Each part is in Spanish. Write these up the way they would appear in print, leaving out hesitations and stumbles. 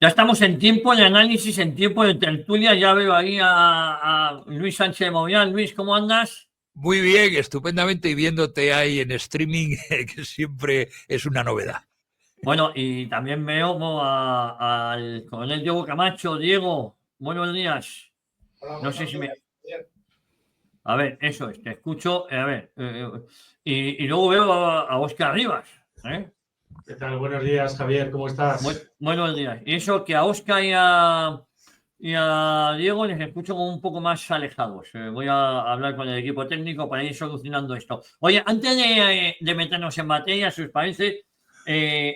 Ya estamos en tiempo de análisis, en tiempo de tertulia. Ya veo ahí a Luis Sánchez de Movial. Luis, ¿cómo andas? Muy bien, estupendamente, y viéndote ahí en streaming, que siempre es una novedad. Bueno, y también veo al coronel Diego Camacho. Diego, buenos días. Hola, No buenas sé si me... noches. Bien. A ver, eso es, te escucho. A ver, y luego veo a Óscar Rivas. ¿Qué tal? Buenos días, Javier. ¿Cómo estás? Buenos días. Y eso que a Óscar y a Diego les escucho como un poco más alejados. Voy a hablar con el equipo técnico para ir solucionando esto. Oye, antes de meternos en materia, si os parece,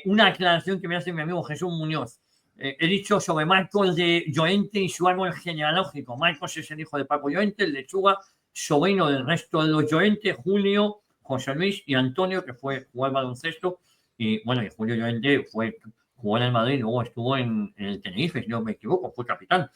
una aclaración que me hace mi amigo Jesús Muñoz. He dicho sobre Marcos de Llorente y su árbol genealógico. Marcos es el hijo de Paco Llorente, el lechuga, sobrino del resto de los Llorente, Julio, José Luis y Antonio, que fue jugar baloncesto. Y bueno, y Julio Llorente jugó en el Madrid, luego estuvo en el Tenerife, si no me equivoco, fue capitán.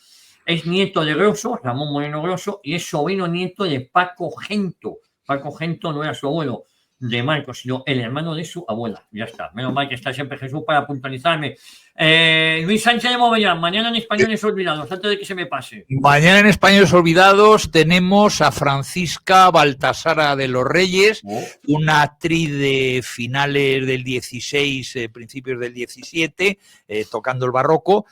Es nieto de Grosso, Ramón Moreno Grosso, y es sobrino nieto de Paco Gento. Paco Gento no era su abuelo de Marcos, sino el hermano de su abuela. Ya está. Menos mal que está siempre Jesús para puntualizarme. Luis Sánchez de Movellán, mañana en Españoles Olvidados, antes de que se me pase. Mañana en Españoles Olvidados tenemos a Francisca Baltasara de los Reyes, una actriz de finales del 16, principios del 17, tocando el barroco,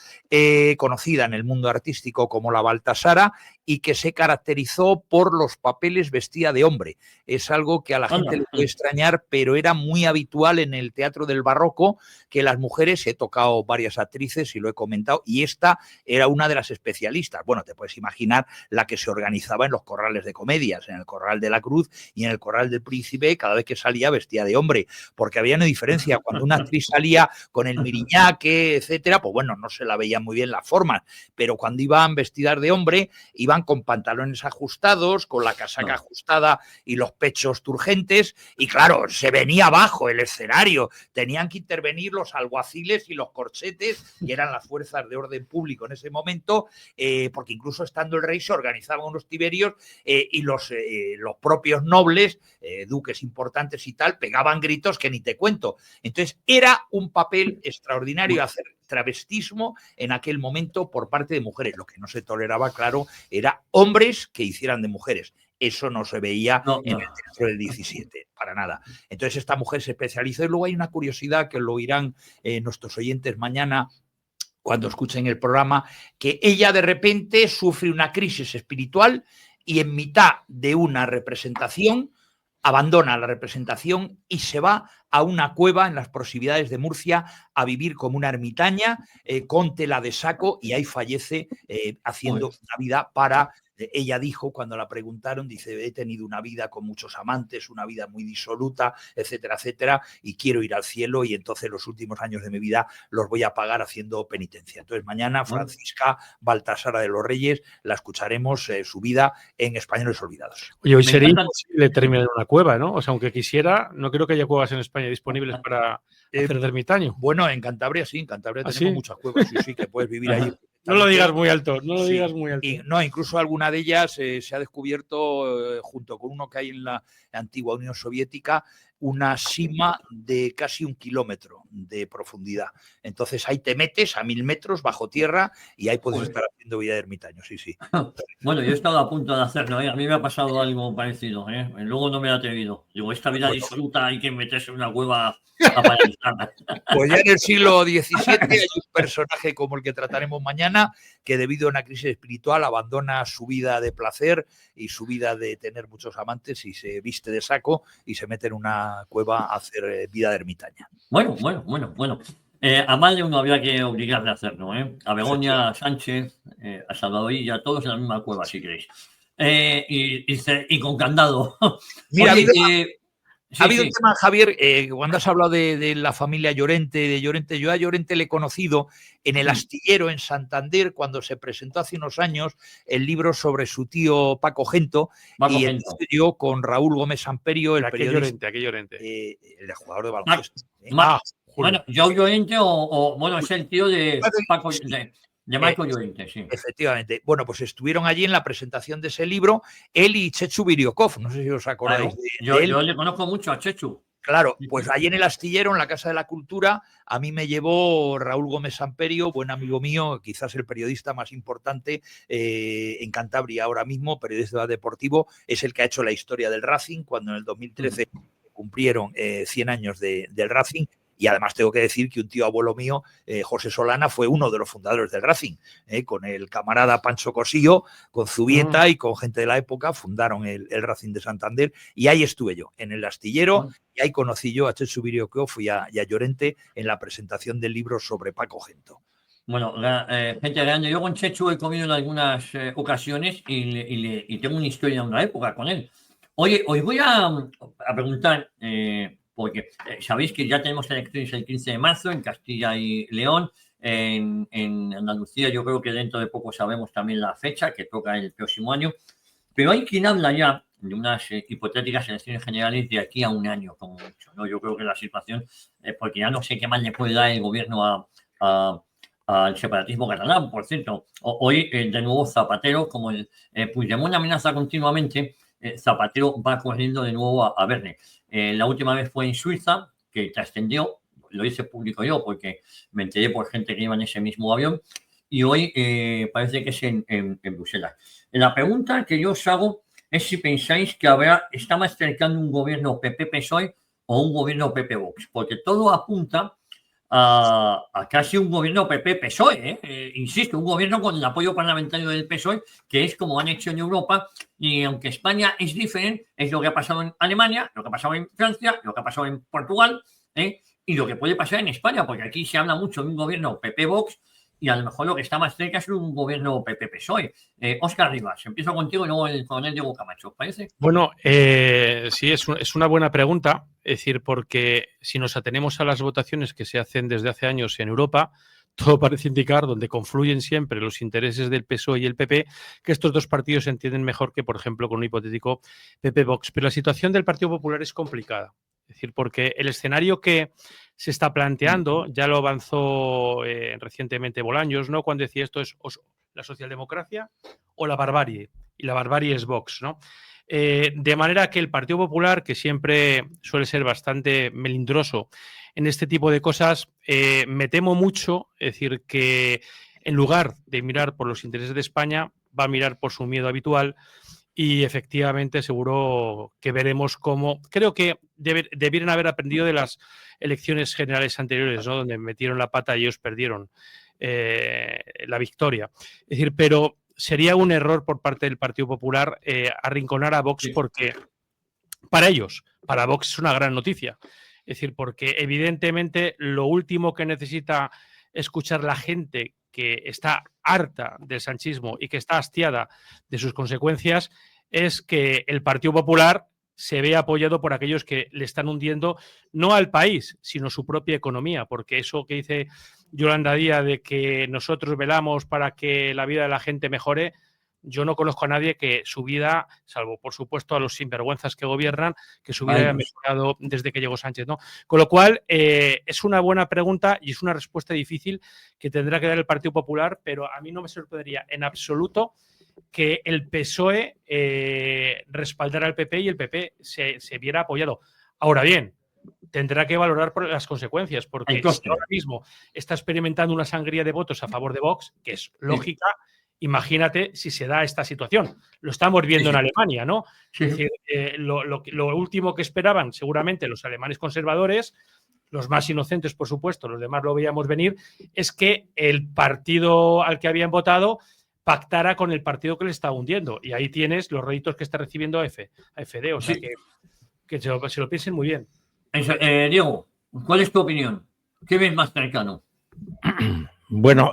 conocida en el mundo artístico como la Baltasara, y que se caracterizó por los papeles vestida de hombre. Es algo que a la gente le puede extrañar, pero era muy habitual en el teatro del barroco que las mujeres, he tocado varias actrices y lo he comentado, y esta era una de las especialistas. Bueno, te puedes imaginar la que se organizaba en los corrales de comedias, en el Corral de la Cruz y en el Corral del Príncipe, cada vez que salía vestida de hombre, porque había una diferencia. Cuando una actriz salía con el miriñaque, etcétera, pues bueno, no se la veían muy bien las formas, pero cuando iban vestidas de hombre, iban con pantalones ajustados, con la casaca ajustada y los pechos turgentes, y claro, se venía abajo el escenario, tenían que intervenir los alguaciles y los corchetes, que eran las fuerzas de orden público en ese momento, porque incluso estando el rey se organizaban unos tiberios y los propios nobles, duques importantes y tal, pegaban gritos que ni te cuento. Entonces era un papel extraordinario hacer travestismo en aquel momento por parte de mujeres. Lo que no se toleraba, claro, era hombres que hicieran de mujeres. Eso no se veía en el teatro del 17, para nada. Entonces esta mujer se especializó, y luego hay una curiosidad que lo oirán nuestros oyentes mañana cuando escuchen el programa, que ella de repente sufre una crisis espiritual y en mitad de una representación abandona la representación y se va a una cueva en las proximidades de Murcia a vivir como una ermitaña con tela de saco, y ahí fallece haciendo una vida para... Ella dijo, cuando la preguntaron, dice, he tenido una vida con muchos amantes, una vida muy disoluta, etcétera, etcétera, y quiero ir al cielo, y entonces los últimos años de mi vida los voy a pagar haciendo penitencia. Entonces mañana Francisca Baltasara de los Reyes la escucharemos su vida en Españoles Olvidados. Oye, hoy sería imposible terminar en una cueva, ¿no? O sea, aunque quisiera, no creo que haya cuevas en España disponibles para hacer de ermitaño. Bueno, en Cantabria sí, en Cantabria tenemos muchas cuevas, sí, que puedes vivir ahí. No lo digas muy alto, no lo digas muy alto. Y no, incluso alguna de ellas se ha descubierto, junto con uno que hay en la antigua Unión Soviética, una sima de casi 1 kilómetro de profundidad. Entonces ahí te metes a 1000 metros bajo tierra y ahí puedes estar haciendo vida de ermitaño, sí, sí. Bueno, yo he estado a punto de hacerlo, a mí me ha pasado algo parecido, luego no me he atrevido. Digo, esta vida disoluta hay que meterse en una cueva a paralizarla. Pues ya en el siglo XVII hay un personaje como el que trataremos mañana, que debido a una crisis espiritual abandona su vida de placer y su vida de tener muchos amantes y se viste de saco y se mete en una cueva a hacer vida de ermitaña. Bueno. A más de uno había que obligarle a hacerlo, A Begoña Sánchez, a Salvadorilla, todos en la misma cueva, si queréis. Y con candado. Mira, ha habido un tema, Javier, cuando has hablado de la familia Llorente, yo a Llorente le he conocido en el Astillero, en Santander, cuando se presentó hace unos años el libro sobre su tío Paco Gento, y el estudio con Raúl Gómez Amperio, el periodista. ¿A qué Llorente? El jugador de baloncesto. Bueno, Joe Llorente bueno, es el tío de Paco de Marco Llorente, sí. Efectivamente. Bueno, pues estuvieron allí en la presentación de ese libro, él y Chechu Biriokov, no sé si os acordáis de él. Yo le conozco mucho a Chechu. Claro, pues allí en el Astillero, en la Casa de la Cultura, a mí me llevó Raúl Gómez Samperio, buen amigo mío, quizás el periodista más importante en Cantabria ahora mismo, periodista deportivo, es el que ha hecho la historia del Racing, cuando en el 2013 cumplieron 100 años del Racing. Y además tengo que decir que un tío abuelo mío, José Solana, fue uno de los fundadores del Racing, con el camarada Pancho Cosillo, con Zubieta y con gente de la época, fundaron el Racing de Santander, y ahí estuve yo, en el Astillero, y ahí conocí yo a Chechu Virioqueof y a Llorente en la presentación del libro sobre Paco Gento. Bueno, gente grande, yo con Chechu he comido en algunas ocasiones y tengo una historia de una época con él. Oye, os voy a preguntar, porque sabéis que ya tenemos elecciones el 15 de marzo en Castilla y León, en Andalucía yo creo que dentro de poco sabemos también la fecha, que toca el próximo año, pero hay quien habla ya de unas hipotéticas elecciones generales de aquí a un año, como mucho, ¿no? Yo creo que la situación, porque ya no sé qué más le puede dar el gobierno al separatismo catalán, por cierto. Hoy, de nuevo, Zapatero, como el Puigdemont amenaza continuamente, Zapatero va corriendo de nuevo a Verne. La última vez fue en Suiza, que trascendió, lo hice público yo porque me enteré por gente que iba en ese mismo avión, y hoy parece que es en Bruselas. La pregunta que yo os hago es si pensáis que está más cercano un gobierno PP-PSOE o un gobierno PP-Vox, porque todo apunta a casi un gobierno PP-PSOE, insisto, un gobierno con el apoyo parlamentario del PSOE, que es como han hecho en Europa, y aunque España es diferente, es lo que ha pasado en Alemania, lo que ha pasado en Francia, lo que ha pasado en Portugal, y lo que puede pasar en España, porque aquí se habla mucho de un gobierno PP-Vox, y a lo mejor lo que está más cerca es un gobierno PP-PSOE. Óscar Rivas, empiezo contigo y luego el coronel Diego Camacho, ¿os parece? Bueno, sí, es una buena pregunta, es decir, porque si nos atenemos a las votaciones que se hacen desde hace años en Europa, todo parece indicar, donde confluyen siempre los intereses del PSOE y el PP, que estos dos partidos se entienden mejor que, por ejemplo, con un hipotético PP-Vox. Pero la situación del Partido Popular es complicada. Es decir, porque el escenario que se está planteando, ya lo avanzó recientemente Bolaños, ¿no? Cuando decía esto es la socialdemocracia o la barbarie. Y la barbarie es Vox, ¿no? De manera que el Partido Popular, que siempre suele ser bastante melindroso en este tipo de cosas, me temo mucho, es decir, que en lugar de mirar por los intereses de España, va a mirar por su miedo habitual. Y efectivamente seguro que veremos cómo... Creo que debieron haber aprendido de las elecciones generales anteriores, ¿no? Donde metieron la pata y ellos perdieron la victoria. Es decir, pero sería un error por parte del Partido Popular arrinconar a Vox, porque para ellos, para Vox es una gran noticia. Es decir, porque evidentemente lo último que necesita escuchar la gente que está harta del sanchismo y que está hastiada de sus consecuencias es que el Partido Popular se vea apoyado por aquellos que le están hundiendo no al país, sino su propia economía, porque eso que dice Yolanda Díaz de que nosotros velamos para que la vida de la gente mejore, yo no conozco a nadie que su vida, salvo por supuesto a los sinvergüenzas que gobiernan, que su vida haya mejorado desde que llegó Sánchez, ¿no? Con lo cual, es una buena pregunta y es una respuesta difícil que tendrá que dar el Partido Popular, pero a mí no me sorprendería en absoluto que el PSOE respaldara al PP y el PP se viera apoyado. Ahora bien, tendrá que valorar por las consecuencias, porque si ahora mismo está experimentando una sangría de votos a favor de Vox, que es lógica, imagínate si se da esta situación. Lo estamos viendo en Alemania, ¿no? Es decir, lo último que esperaban seguramente los alemanes conservadores, los más inocentes, por supuesto, los demás lo veíamos venir, es que el partido al que habían votado pactara con el partido que le está hundiendo. Y ahí tienes los réditos que está recibiendo AfD. O sea que se lo piensen muy bien. Diego, ¿cuál es tu opinión? ¿Qué ves más cercano? Bueno,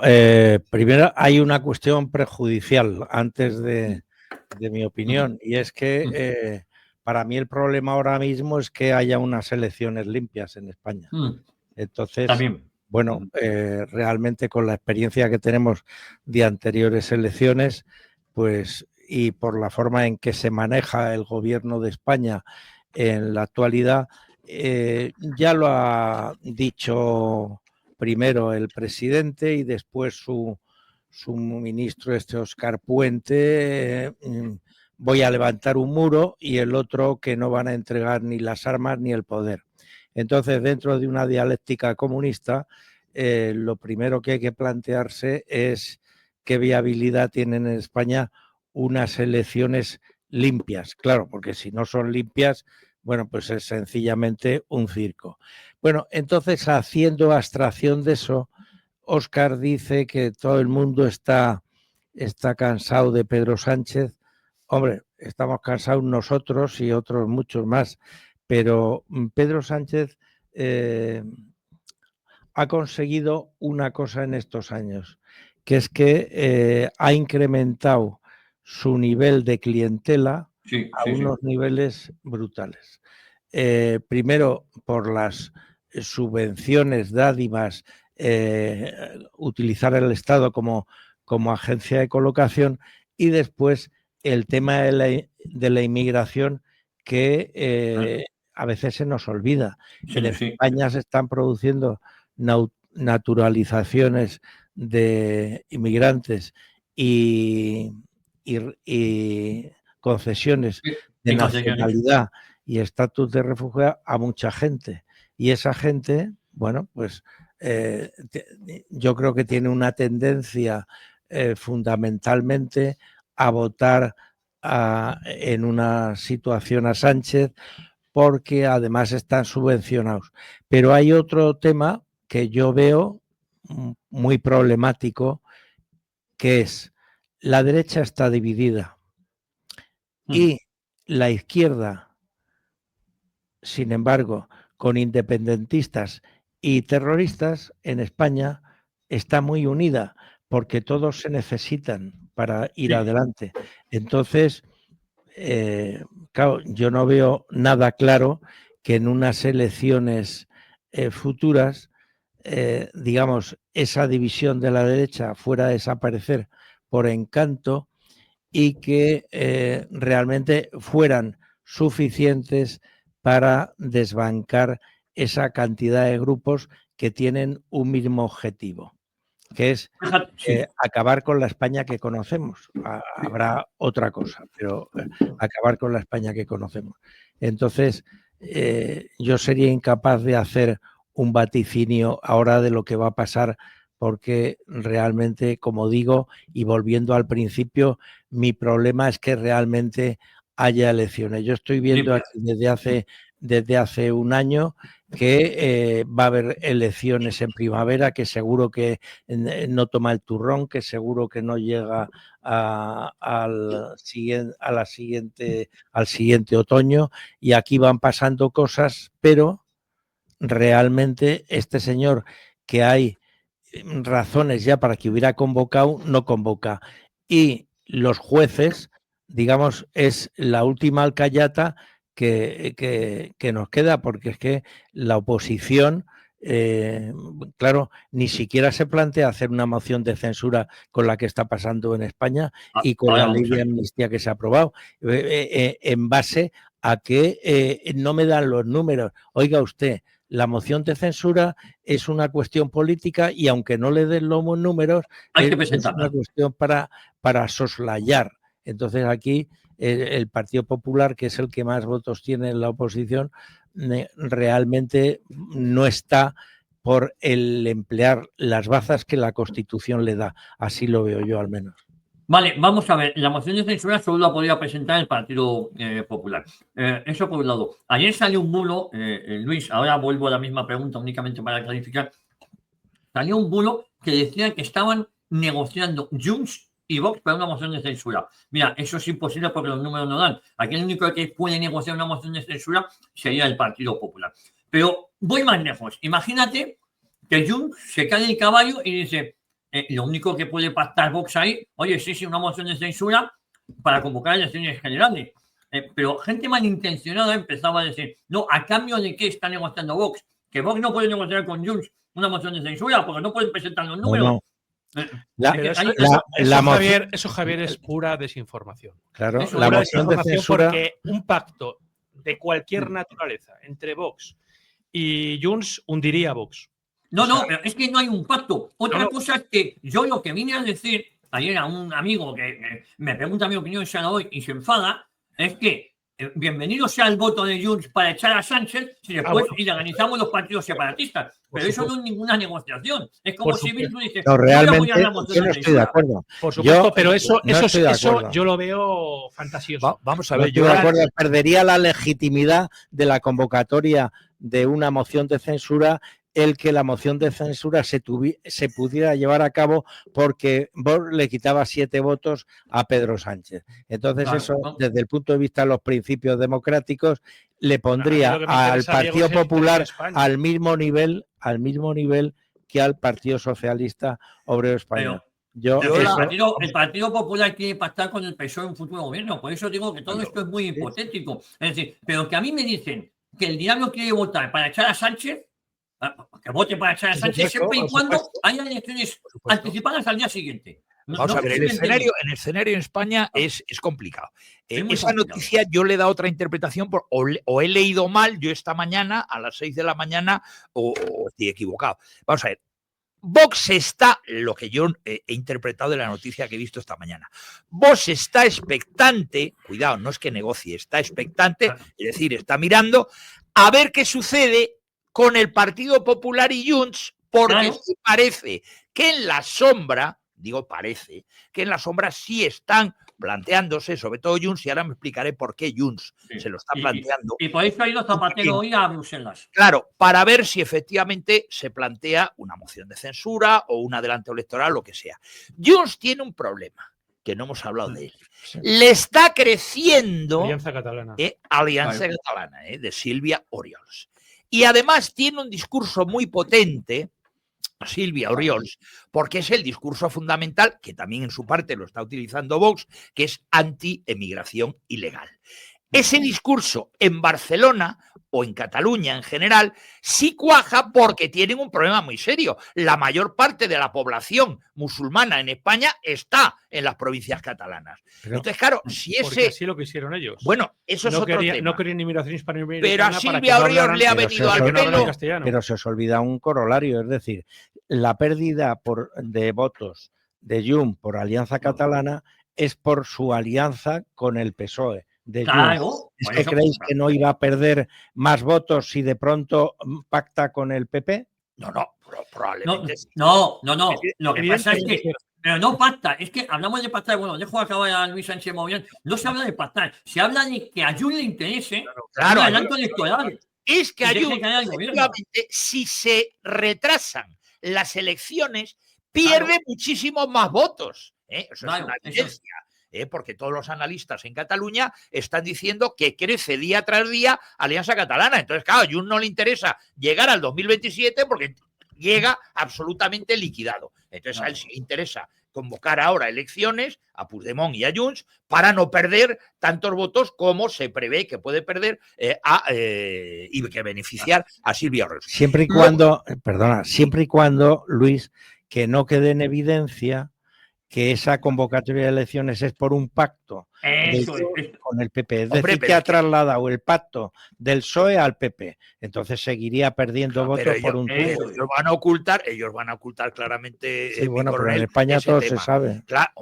primero hay una cuestión prejudicial antes de mi opinión, y es que para mí el problema ahora mismo es que haya unas elecciones limpias en España. Entonces, bueno, realmente con la experiencia que tenemos de anteriores elecciones, pues, y por la forma en que se maneja el gobierno de España en la actualidad, ya lo ha dicho primero el presidente y después su ministro Óscar Puente, voy a levantar un muro, y el otro que no van a entregar ni las armas ni el poder. Entonces, dentro de una dialéctica comunista, lo primero que hay que plantearse es qué viabilidad tienen en España unas elecciones limpias. Claro, porque si no son limpias, bueno, pues es sencillamente un circo. Bueno, entonces, haciendo abstracción de eso, Óscar dice que todo el mundo está cansado de Pedro Sánchez. Hombre, estamos cansados nosotros y otros muchos más, pero Pedro Sánchez ha conseguido una cosa en estos años, que es que ha incrementado su nivel de clientela a unos niveles brutales. Primero, por las subvenciones, dádivas, utilizar el Estado como agencia de colocación, y después el tema de la inmigración, que a veces se nos olvida. En España se están produciendo naturalizaciones de inmigrantes y concesiones de nacionalidad y estatus de refugiado a mucha gente. Y esa gente, bueno, pues yo creo que tiene una tendencia fundamentalmente a votar en una situación a Sánchez, porque además están subvencionados. Pero hay otro tema que yo veo muy problemático, que es la derecha está dividida y la izquierda, sin embargo, con independentistas y terroristas en España, está muy unida, porque todos se necesitan para ir adelante. Entonces, claro, yo no veo nada claro que en unas elecciones futuras, digamos, esa división de la derecha fuera a desaparecer por encanto y que realmente fueran suficientes para desbancar esa cantidad de grupos que tienen un mismo objetivo, que es acabar con la España que conocemos. Habrá otra cosa, pero acabar con la España que conocemos. Entonces, yo sería incapaz de hacer un vaticinio ahora de lo que va a pasar, porque realmente, como digo, y volviendo al principio, mi problema es que realmente haya elecciones. Yo estoy viendo aquí desde hace un año que va a haber elecciones en primavera, que seguro que no toma el turrón, que seguro que no llega al siguiente otoño, y aquí van pasando cosas, pero realmente este señor, que hay razones ya para que hubiera convocado, no convoca. Y los jueces, digamos, es la última alcayata que nos queda, porque es que la oposición, claro, ni siquiera se plantea hacer una moción de censura con la que está pasando en España y con la ley de amnistía que se ha aprobado, en base a que no me dan los números. Oiga usted, la moción de censura es una cuestión política, y aunque no le den los números, es una cuestión para soslayar. Entonces aquí el Partido Popular, que es el que más votos tiene en la oposición, realmente no está por el emplear las bazas que la Constitución le da. Así lo veo yo, al menos. Vale, vamos a ver. La moción de censura solo la podía presentar el Partido Popular. Eso por un lado. Ayer salió un bulo, Luis, ahora vuelvo a la misma pregunta únicamente para clarificar. Salió un bulo que decía que estaban negociando Junts y Vox para una moción de censura. Mira, eso es imposible porque los números no dan. Aquí el único que puede negociar una moción de censura sería el Partido Popular. Pero voy más lejos. Imagínate que Junts se cae del caballo y dice: lo único que puede pactar Vox ahí, oye, sí, una moción de censura para convocar elecciones generales. Pero gente malintencionada empezaba a decir: no, ¿a cambio de qué está negociando Vox? Que Vox no puede negociar con Junts una moción de censura porque no pueden presentar los números. Eso, Javier, es pura desinformación. Claro, la moción de censura, porque un pacto de cualquier naturaleza entre Vox y Junts hundiría a Vox. No, pero es que no hay un pacto. Otra cosa es que yo lo que vine a decir ayer a un amigo que me pregunta mi opinión hoy y se enfada, es que bienvenido sea el voto de Junts para echar a Sánchez si después organizamos los partidos separatistas. Pero eso no es ninguna negociación. Es como si Bildu dice, no, realmente yo no estoy de acuerdo. Por supuesto, pero eso yo lo veo fantasioso. Vamos a ver, yo de acuerdo, perdería la legitimidad de la convocatoria de una moción de censura el que la moción de censura se pudiera llevar a cabo porque Vox le quitaba 7 votos a Pedro Sánchez. Entonces eso, desde el punto de vista de los principios democráticos, le pondría al Partido Popular al mismo nivel que al Partido Socialista Obrero Español. El Partido Popular quiere pactar con el PSOE en un futuro gobierno. Por eso digo que todo esto es muy hipotético. Es decir, pero que a mí me dicen que el diablo quiere votar para echar a Sánchez, que vote para echar a Sánchez siempre y cuando haya elecciones anticipadas al día siguiente. Vamos a ver, el escenario en España es complicado. Esa noticia yo le he dado otra interpretación o he leído mal yo esta mañana a las 6 de la mañana o estoy equivocado. Vamos a ver. Vox está, lo que yo he interpretado de la noticia que he visto esta mañana, Vox está expectante, cuidado, no es que negocie, está expectante, es decir, está mirando a ver qué sucede con el Partido Popular y Junts, porque sí parece que en la sombra, digo parece, que en la sombra sí están planteándose, sobre todo Junts, y ahora me explicaré por qué Junts se lo está planteando. Y por eso ha ido Zapatero hoy a Bruselas. Claro, para ver si efectivamente se plantea una moción de censura o un adelanto electoral, lo que sea. Junts tiene un problema, que no hemos hablado de él. Le está creciendo Alianza Catalana, Catalana de Sílvia Oriols. Y además tiene un discurso muy potente, Sílvia Oriols, porque es el discurso fundamental, que también en su parte lo está utilizando Vox, que es anti-emigración ilegal. Ese discurso en Barcelona o en Cataluña en general sí cuaja porque tienen un problema muy serio. La mayor parte de la población musulmana en España está en las provincias catalanas. Entonces, claro, si ese... Porque así lo que hicieron ellos. Bueno, eso es otro tema. No querían inmigración hispanoamericana. Pero a Sílvia Oriols le ha venido al pelo. Pero se os olvida un corolario, es decir, la pérdida de votos de Junts por Alianza Catalana es por su alianza con el PSOE. ¿Es que creéis que no iba a perder más votos si de pronto pacta con el PP? No, probablemente. No. Lo que pasa es que... Pero no pacta, es que hablamos de pactar, bueno, dejo acabar a Luis Sánchez Mogollón, no se habla de pactar, se habla de que a Junts le interese un adelanto electoral. Es que a Junts, efectivamente, si se retrasan las elecciones, pierde muchísimos más votos. Eso es una evidencia. Porque todos los analistas en Cataluña están diciendo que crece día tras día Alianza Catalana. Entonces, claro, a Junts no le interesa llegar al 2027 porque llega absolutamente liquidado. Entonces, a él sí le interesa convocar ahora elecciones a Puigdemont y a Junts para no perder tantos votos como se prevé que puede perder y que beneficiar a Sílvia Oriols. Siempre y cuando, Luis, que no quede en evidencia que esa convocatoria de elecciones es por un pacto con el PP. Es decir, que ha trasladado el pacto del PSOE al PP. Entonces seguiría perdiendo votos por un tubo. Ellos van a ocultar claramente. Sí, bueno, pero en España todo se sabe. Claro,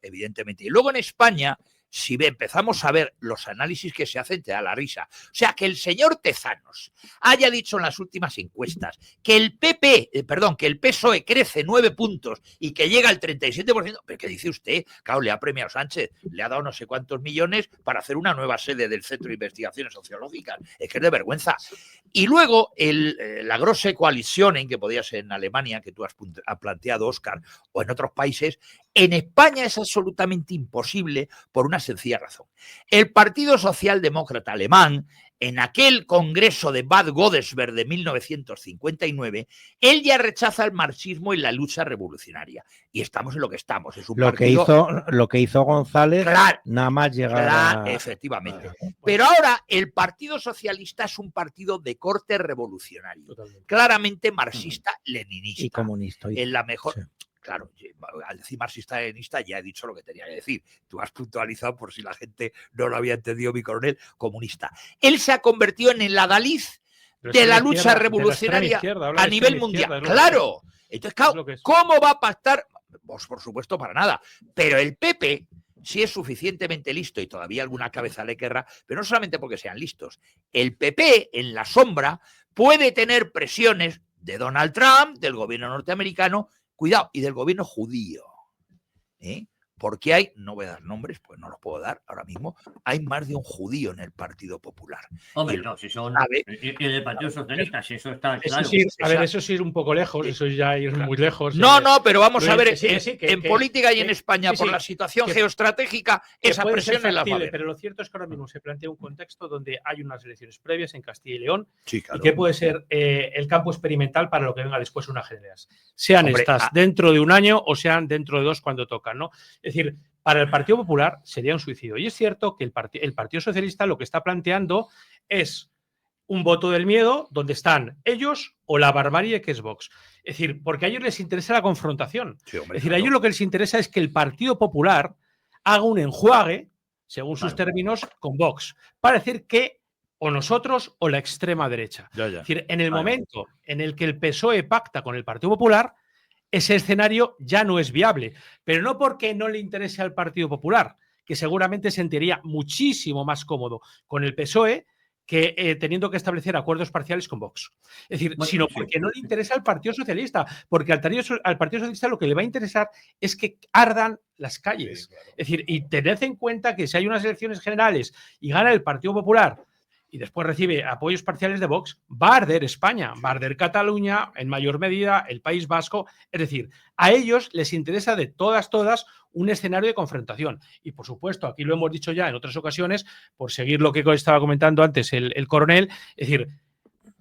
evidentemente. Y luego en España, si empezamos a ver los análisis que se hacen, te da la risa. O sea, que el señor Tezanos haya dicho en las últimas encuestas que el que el PSOE crece 9 puntos y que llega al 37%, ¿pero qué dice usted? Claro, le ha premiado Sánchez, le ha dado no sé cuántos millones para hacer una nueva sede del Centro de Investigaciones Sociológicas. Es que es de vergüenza. Y luego la Große Koalition, que podía ser en Alemania, que tú has planteado, Óscar, o en otros países, en España es absolutamente imposible por una sencilla razón. El Partido Socialdemócrata Alemán, en aquel congreso de Bad Godesberg de 1959, él ya rechaza el marxismo y la lucha revolucionaria. Y estamos en lo que estamos. Es un partido... lo que hizo González, nada más llegar a... Efectivamente. Pero ahora el Partido Socialista es un partido de corte revolucionario. Totalmente. Claramente marxista-leninista. Y comunista. En la mejor... Sí. Claro, al decir marxista-leninista ya he dicho lo que tenía que decir. Tú has puntualizado, por si la gente no lo había entendido, mi coronel, comunista. Él se ha convertido en el adalid de la lucha revolucionaria a nivel mundial. ¡Claro! Entonces, claro, ¿cómo va a pactar? Pues por supuesto, para nada. Pero el PP si es suficientemente listo, y todavía alguna cabeza le querrá, pero no solamente porque sean listos. El PP, en la sombra, puede tener presiones de Donald Trump, del gobierno norteamericano, cuidado, y del gobierno judío. Porque hay, no voy a dar nombres, pues no los puedo dar ahora mismo, hay más de un judío en el Partido Popular. Hombre, no, si son... Y el Partido Socialista, si eso está Eso claro. sí, a ver, eso sí es un poco lejos, eso ya ir muy lejos. No, pero vamos a ver, en política y en España, por la situación geoestratégica, esa presión es la va. Pero lo cierto es que ahora mismo se plantea un contexto donde hay unas elecciones previas en Castilla y León, claro, y que puede ser el campo experimental para lo que venga después unas generales. Sean estas dentro de un año o sean dentro de 2 cuando tocan, ¿no? Es decir, para el Partido Popular sería un suicidio. Y es cierto que el Partido Socialista lo que está planteando es un voto del miedo donde están ellos o la barbarie que es Vox. Es decir, porque a ellos les interesa la confrontación. Sí, hombre, es decir, a ellos lo que les interesa es que el Partido Popular haga un enjuague, según sus términos, con Vox, para decir que o nosotros o la extrema derecha. Es decir, en el momento en el que el PSOE pacta con el Partido Popular, ese escenario ya no es viable, pero no porque no le interese al Partido Popular, que seguramente se sentiría muchísimo más cómodo con el PSOE que teniendo que establecer acuerdos parciales con Vox. Es decir, sino porque no le interesa al Partido Socialista, porque al Partido Socialista lo que le va a interesar es que ardan las calles. Es decir, y tened en cuenta que si hay unas elecciones generales y gana el Partido Popular y después recibe apoyos parciales de Vox, va a arder España, va a arder Cataluña, en mayor medida el País Vasco. Es decir, a ellos les interesa de todas un escenario de confrontación. Y, por supuesto, aquí lo hemos dicho ya en otras ocasiones, por seguir lo que estaba comentando antes el coronel, es decir,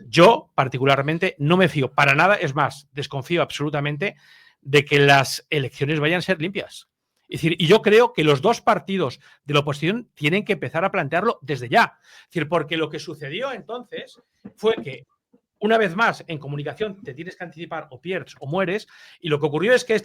yo particularmente no me fío para nada, es más, desconfío absolutamente de que las elecciones vayan a ser limpias. Es decir, y yo creo que los 2 partidos de la oposición tienen que empezar a plantearlo desde ya. Es decir, porque lo que sucedió entonces fue que, una vez más, en comunicación te tienes que anticipar o pierdes o mueres, y lo que ocurrió es que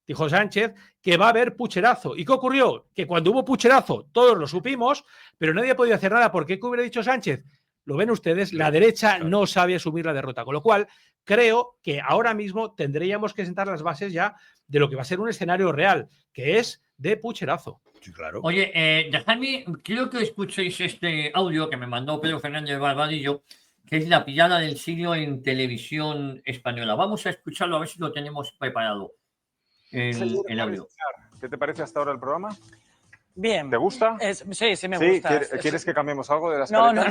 dijo Sánchez, que va a haber pucherazo. ¿Y qué ocurrió? Que cuando hubo pucherazo todos lo supimos, pero nadie ha podido hacer nada. porque ¿Qué hubiera dicho Sánchez? Lo ven ustedes, la derecha no sabe asumir la derrota. Con lo cual, creo que ahora mismo tendríamos que sentar las bases ya de lo que va a ser un escenario real, que es de pucherazo. Sí, claro. Oye, dejadme, quiero que escuchéis este audio que me mandó Pedro Fernández Barbadillo, que es la pillada del siglo en televisión española. Vamos a escucharlo, a ver si lo tenemos preparado. El audio. ¿Qué te parece hasta ahora el programa? Bien. ¿Te gusta? Sí, me gusta. ¿Quieres que cambiemos algo de las No, ¿no?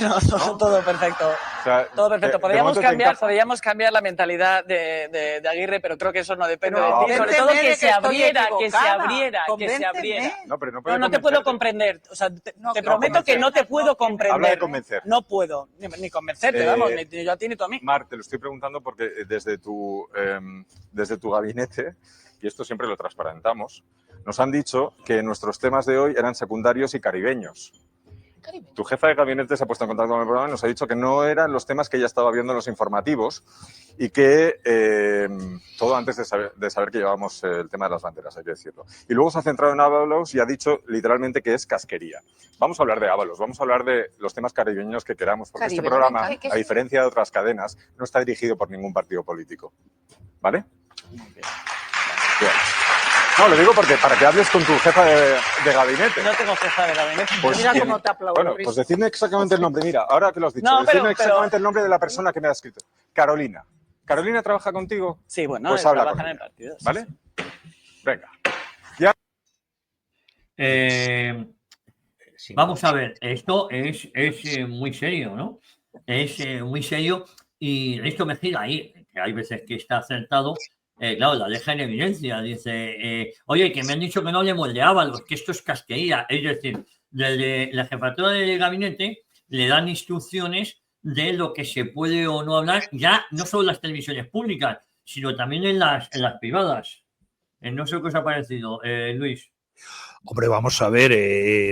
todo perfecto. O sea, todo perfecto. Podríamos cambiar la mentalidad de Aguirre, pero creo que eso no depende de ti. Sobre todo que se abriera. No, pero no te puedo comprender. O sea, te prometo que no te puedo comprender. Habla de convencer. No puedo. Ni convencerte, vamos, ni yo a ti ni tú a mí. Mar, te lo estoy preguntando porque desde tu gabinete, y esto siempre lo transparentamos, nos han dicho que nuestros temas de hoy eran secundarios y caribeños. Tu jefa de gabinete se ha puesto en contacto con el programa y nos ha dicho que no eran los temas que ella estaba viendo en los informativos y que todo antes de saber que llevábamos el tema de las banderas, hay que decirlo. Y luego se ha centrado en Ábalos y ha dicho literalmente que es casquería. Vamos a hablar de Ábalos, vamos a hablar de los temas caribeños que queramos, porque este programa, a diferencia de otras cadenas, no está dirigido por ningún partido político. ¿Vale? Bien. No, lo digo porque para que hables con tu jefa de gabinete. No tengo jefa de gabinete. Pues mira cómo te aplaudo. Bueno, pues decidme exactamente el nombre. Mira, ahora que lo has dicho, decidme exactamente el nombre de la persona que me ha escrito. Carolina. ¿Carolina trabaja contigo? Sí, bueno, pues habla trabaja con en el partido. Sí, ¿vale? Sí. Venga. Vamos a ver, esto es muy serio, ¿no? Es muy serio y esto me gira ahí, que hay veces que está acertado. Claro, la deja en evidencia. Dice, oye, que me han dicho que no hablemos de Ábalos, que esto es casquería. Es decir, desde la jefatura del gabinete le dan instrucciones de lo que se puede o no hablar, ya no solo en las televisiones públicas, sino también en las privadas. No sé qué os ha parecido, Luis. Hombre, vamos a ver,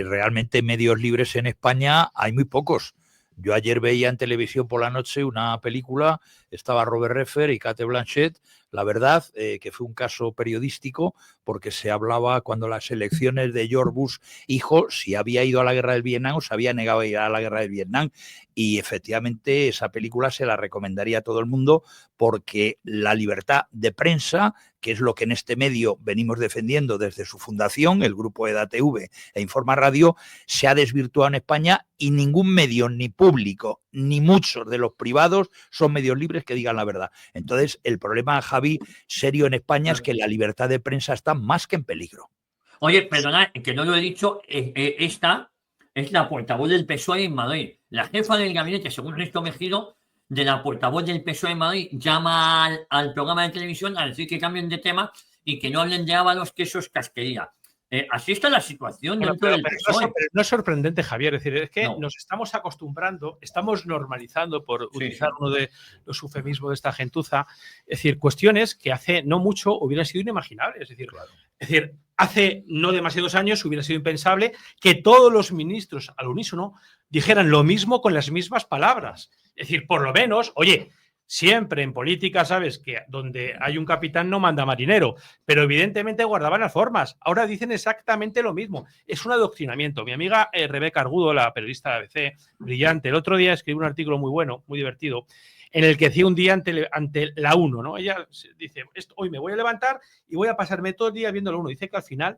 realmente medios libres en España hay muy pocos. Yo ayer veía en televisión por la noche una película, estaba Robert Redford y Cate Blanchett, La verdad, que fue un caso periodístico porque se hablaba cuando las elecciones de George Bush hijo si había ido a la guerra del Vietnam o se había negado a ir a la guerra del Vietnam. Y efectivamente esa película se la recomendaría a todo el mundo porque la libertad de prensa, que es lo que en este medio venimos defendiendo desde su fundación, el grupo EDATV e Informa Radio, se ha desvirtuado en España y ningún medio, ni público, ni muchos de los privados son medios libres que digan la verdad. Entonces, el problema, Javi, serio en España es que la libertad de prensa está más que en peligro. Oye, perdona, que no lo he dicho, esta es la portavoz del PSOE en Madrid. La jefa del gabinete, según Ernesto Mejiro, de la portavoz del PSOE en Madrid, llama al programa de televisión a decir que cambien de tema y que no hablen de Ábalos, que eso es casquería. Así está la situación dentro del PSOE. No es sorprendente, Javier. Es decir, es que No. nos estamos acostumbrando, estamos normalizando, por utilizar uno de los eufemismos de esta gentuza, es decir, cuestiones que hace no mucho hubieran sido inimaginables. Es decir, hace no demasiados años hubiera sido impensable que todos los ministros al unísono dijeran lo mismo con las mismas palabras. Es decir, por lo menos, oye, siempre en política, sabes que donde hay un capitán no manda marinero, pero evidentemente guardaban las formas. Ahora dicen exactamente lo mismo. Es un adoctrinamiento. Mi amiga Rebeca Argudo, la periodista de ABC, brillante, el otro día escribió un artículo muy bueno, muy divertido, en el que decía un día ante la 1, ¿no? Ella dice, hoy me voy a levantar y voy a pasarme todo el día viendo la 1. Dice que al final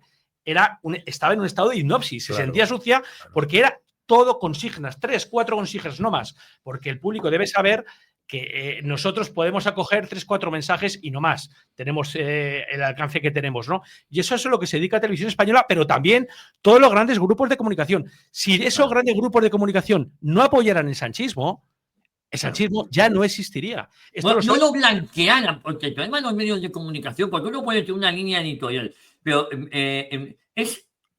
estaba en un estado de hipnosis, se sentía sucia porque era todo consignas, 3, 4 consignas, no más, porque el público debe saber que nosotros podemos acoger 3, 4 mensajes y no más. Tenemos el alcance que tenemos, ¿no? Y eso es a lo que se dedica a Televisión Española, pero también todos los grandes grupos de comunicación. Si esos grandes grupos de comunicación no apoyaran el sanchismo ya no existiría. Bueno, no lo blanquearan, porque el problema de los medios de comunicación, porque uno puede tener una línea editorial, pero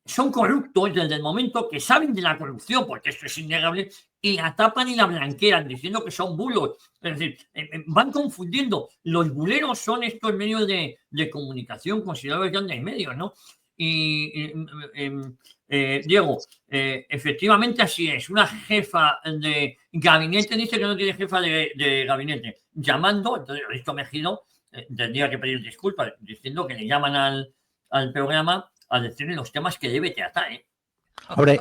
son corruptos desde el momento que saben de la corrupción, porque esto es innegable, y la tapan y la blanquean, diciendo que son bulos. Es decir, van confundiendo. Los buleros son estos medios de comunicación considerados grandes medios, ¿no? Y Diego, efectivamente así es. Una jefa de gabinete dice que no tiene jefa de gabinete. Llamando, entonces Ernesto Mejiro tendría que pedir disculpas, diciendo que le llaman al programa a decirle los temas que debe tratar, ¿eh? Hombre,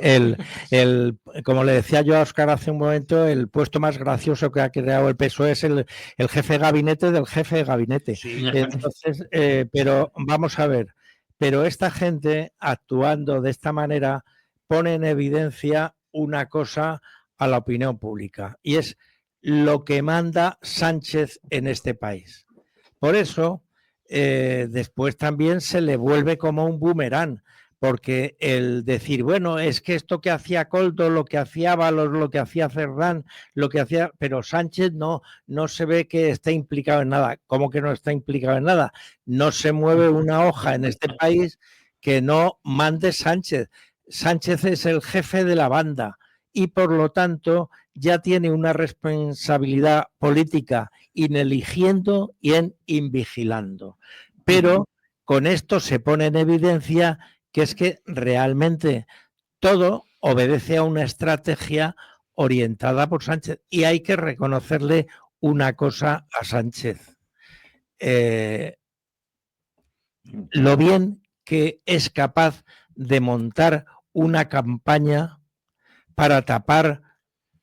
como le decía yo a Óscar hace un momento, el puesto más gracioso que ha creado el PSOE es el jefe de gabinete del jefe de gabinete. Sí. Entonces, pero vamos a ver, pero esta gente actuando de esta manera pone en evidencia una cosa a la opinión pública y es lo que manda Sánchez en este país. Por eso, después también se le vuelve como un boomerang. Porque el decir, bueno, es que esto que hacía Coldo, lo que hacía Ábalos, lo que hacía Cerdán, lo que hacía... Pero Sánchez no se ve que está implicado en nada. ¿Cómo que no está implicado en nada? No se mueve una hoja en este país que no mande Sánchez. Sánchez es el jefe de la banda y, por lo tanto, ya tiene una responsabilidad política en eligiendo y en invigilando. Pero con esto se pone en evidencia que es que realmente todo obedece a una estrategia orientada por Sánchez. Y hay que reconocerle una cosa a Sánchez. Lo bien que es capaz de montar una campaña para tapar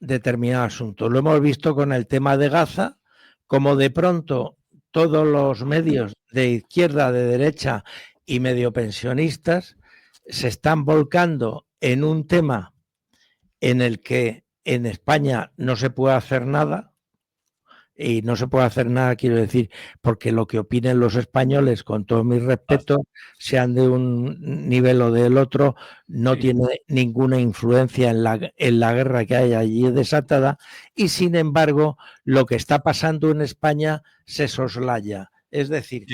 determinado asunto. Lo hemos visto con el tema de Gaza, como de pronto todos los medios de izquierda, de derecha y medio pensionistas se están volcando en un tema en el que en España no se puede hacer nada, y no se puede hacer nada, quiero decir, porque lo que opinen los españoles, con todo mi respeto, sean de un nivel o del otro, no tiene ninguna influencia en la guerra que hay allí desatada, y sin embargo, lo que está pasando en España se soslaya. Es decir,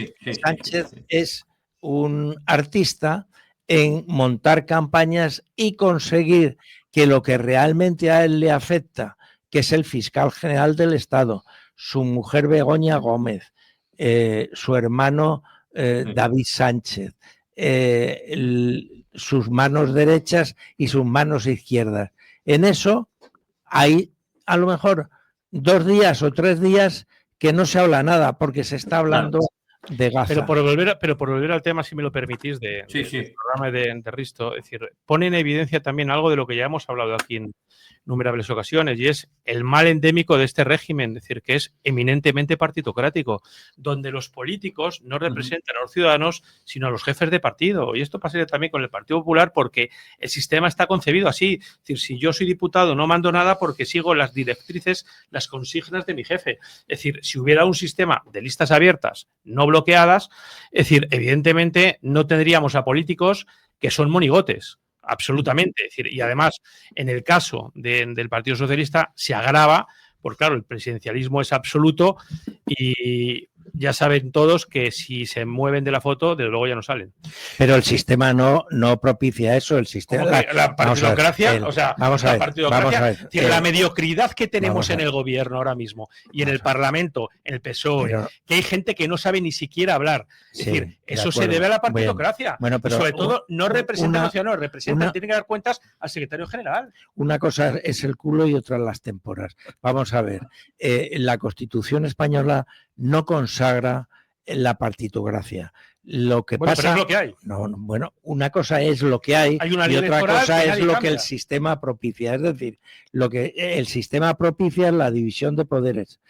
Sánchez es un artista en montar campañas y conseguir que lo que realmente a él le afecta, que es el fiscal general del Estado, su mujer Begoña Gómez, su hermano David Sánchez, sus manos derechas y sus manos izquierdas. En eso hay a lo mejor 2 días o 3 días que no se habla nada, porque se está hablando de Gaza. Pero por volver al tema, si me lo permitís, del programa de Risto, es decir, pone en evidencia también algo de lo que ya hemos hablado aquí en innumerables ocasiones, y es el mal endémico de este régimen, es decir, que es eminentemente partitocrático, donde los políticos no representan a los ciudadanos, sino a los jefes de partido. Y esto pasaría también con el Partido Popular, porque el sistema está concebido así. Es decir, si yo soy diputado, no mando nada porque sigo las directrices, las consignas de mi jefe. Es decir, si hubiera un sistema de listas abiertas, no bloqueadas, es decir, evidentemente no tendríamos a políticos que son monigotes. Absolutamente. Es decir, y además, en el caso del Partido Socialista se agrava, porque claro, el presidencialismo es absoluto y ya saben todos que si se mueven de la foto, desde luego ya no salen. Pero el sistema no propicia eso, el sistema... La partidocracia, la mediocridad que tenemos en el gobierno ahora mismo y en el Parlamento, en el PSOE, que hay gente que no sabe ni siquiera hablar. Es decir, eso se debe a la partidocracia. Bueno, pero sobre todo, no representan a los ciudadanos, representan, tienen que dar cuentas al secretario general. Una cosa es el culo y otra las témporas. Vamos a ver, la Constitución española no consagra la partitocracia. Lo que pasa, pero es lo que hay. Una cosa es lo que hay una y otra cosa es lo cambia. que el sistema propicia. Es decir, lo que el sistema propicia es la división de poderes.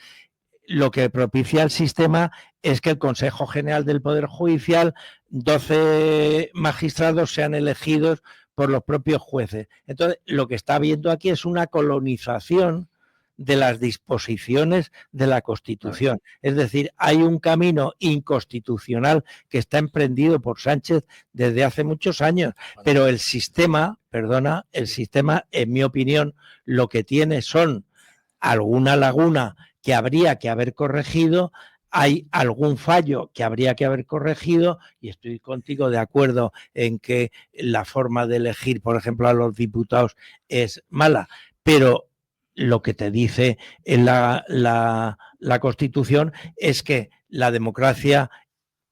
Lo que propicia el sistema es que el Consejo General del Poder Judicial, 12 magistrados sean elegidos por los propios jueces. Entonces, lo que está habiendo aquí es una colonización de las disposiciones de la Constitución. Es decir, hay un camino inconstitucional que está emprendido por Sánchez desde hace muchos años, pero el sistema, en mi opinión, lo que tiene son alguna laguna que habría que haber corregido, hay algún fallo que habría que haber corregido, y estoy contigo de acuerdo en que la forma de elegir, por ejemplo, a los diputados es mala, pero lo que te dice en la Constitución es que la democracia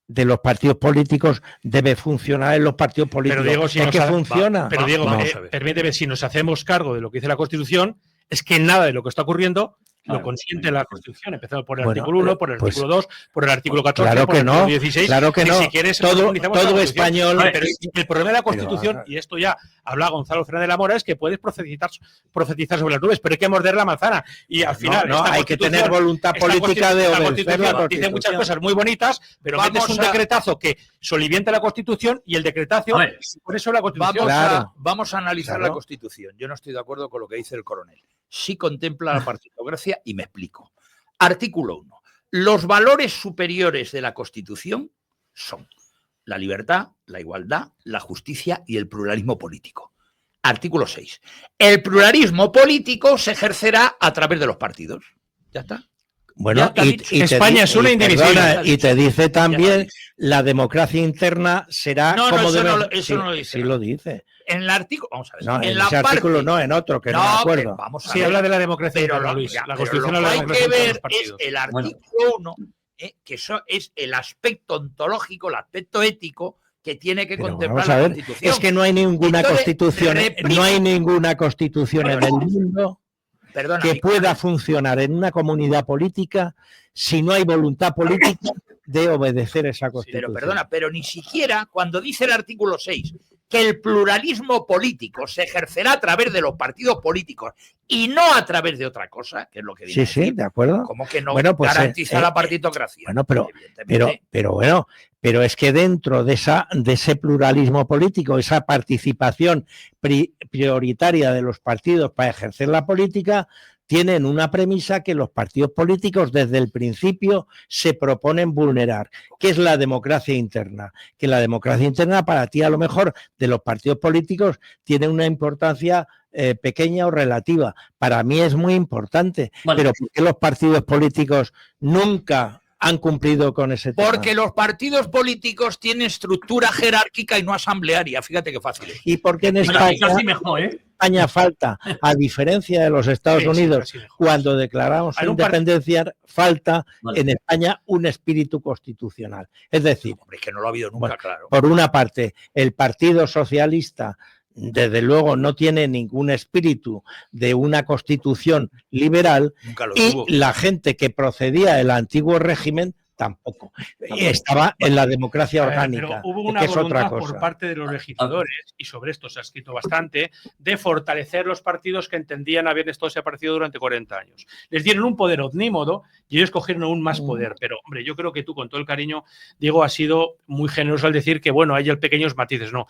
de los partidos políticos debe funcionar en los partidos políticos. Pero Diego, si es que funciona. Pero Diego, permíteme, si nos hacemos cargo de lo que dice la Constitución, es que nada de lo que está ocurriendo lo consiente la Constitución, empezando por el artículo 1, por el artículo 2, por el artículo 14, claro por el artículo 16. Claro que no. Si quieres, todo español. Pero el problema de la Constitución, y esto ya habla Gonzalo Fernández de la Mora, es que puedes profetizar sobre las nubes, pero hay que morder la manzana. Y al final, hay que tener voluntad política de obedecer la Constitución. Dice muchas cosas muy bonitas, pero metes un decretazo que solivienta la Constitución y el decretazo pone sobre la Constitución. Vamos a analizar la Constitución. Yo no estoy de acuerdo con lo que dice el coronel. Sí contempla la partidocracia y me explico. Artículo 1. Los valores superiores de la Constitución son la libertad, la igualdad, la justicia y el pluralismo político. Artículo 6. El pluralismo político se ejercerá a través de los partidos. ¿Ya está? Bueno, y España es una indivisible. Y te dice también la democracia interna será como debe. Eso no lo dice. Sí lo dice. En el artículo, vamos a ver. No, en ese artículo no, en otro, que no me acuerdo. Sí, habla de la democracia interna, Luis. La Constitución habla de la democracia interna de los partidos. Hay que ver es el artículo 1, que eso es el aspecto ontológico, el aspecto ético que tiene que contemplar la Constitución. Es que no hay ninguna Constitución, no hay ninguna Constitución en el mundo que pueda funcionar en una comunidad política si no hay voluntad política de obedecer esa Constitución. Pero ni siquiera cuando dice el artículo 6 que el pluralismo político se ejercerá a través de los partidos políticos y no a través de otra cosa, que es lo que dice. Sí, de acuerdo. Como que no garantiza la partitocracia. Bueno, pero es que dentro de ese pluralismo político, esa participación prioritaria de los partidos para ejercer la política, tienen una premisa que los partidos políticos desde el principio se proponen vulnerar, que es la democracia interna. Que la democracia interna para ti a lo mejor de los partidos políticos tiene una importancia pequeña o relativa. Para mí es muy importante, pero ¿por qué los partidos políticos nunca han cumplido con ese tema? Porque los partidos políticos tienen estructura jerárquica y no asamblearia. Fíjate qué fácil es. ¿Y por qué en España falta, a diferencia de los Estados Unidos, cuando declaramos su independencia, falta en España un espíritu constitucional? Es decir, es que no lo ha habido nunca, claro. Por una parte, el Partido Socialista desde luego no tiene ningún espíritu de una constitución liberal y la gente que procedía del antiguo régimen tampoco. Estaba en la democracia orgánica, pero hubo una que es otra voluntad cosa. por parte de los legisladores, y sobre esto se ha escrito bastante, de fortalecer los partidos que entendían haber estado desaparecidos durante 40 años. Les dieron un poder omnímodo y ellos cogieron aún más poder. Pero, hombre, yo creo que tú, con todo el cariño, Diego, has sido muy generoso al decir que, bueno, hay pequeños matices. No,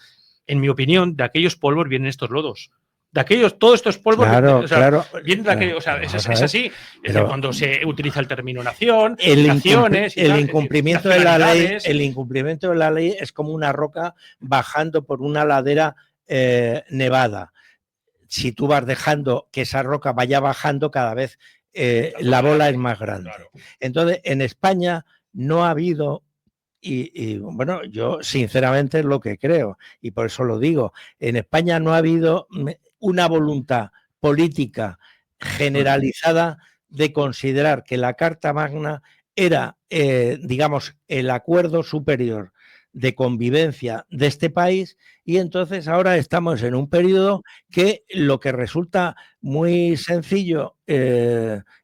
en mi opinión, de aquellos polvos vienen estos lodos. De aquellos, todos estos polvos, Claro, o sea, claro. vienen de aquellos, o sea, es así. Es decir, cuando se utiliza el término nación, El naciones, y tal, incumplimiento de la ley, el incumplimiento de la ley es como una roca bajando por una ladera nevada. Si tú vas dejando que esa roca vaya bajando, cada vez la bola es más grande. Claro. Entonces, en España no ha habido, y bueno, yo sinceramente es lo que creo, y por eso lo digo, en España no ha habido una voluntad política generalizada de considerar que la Carta Magna era, digamos, el acuerdo superior de convivencia de este país, y entonces ahora estamos en un periodo que lo que resulta muy sencillo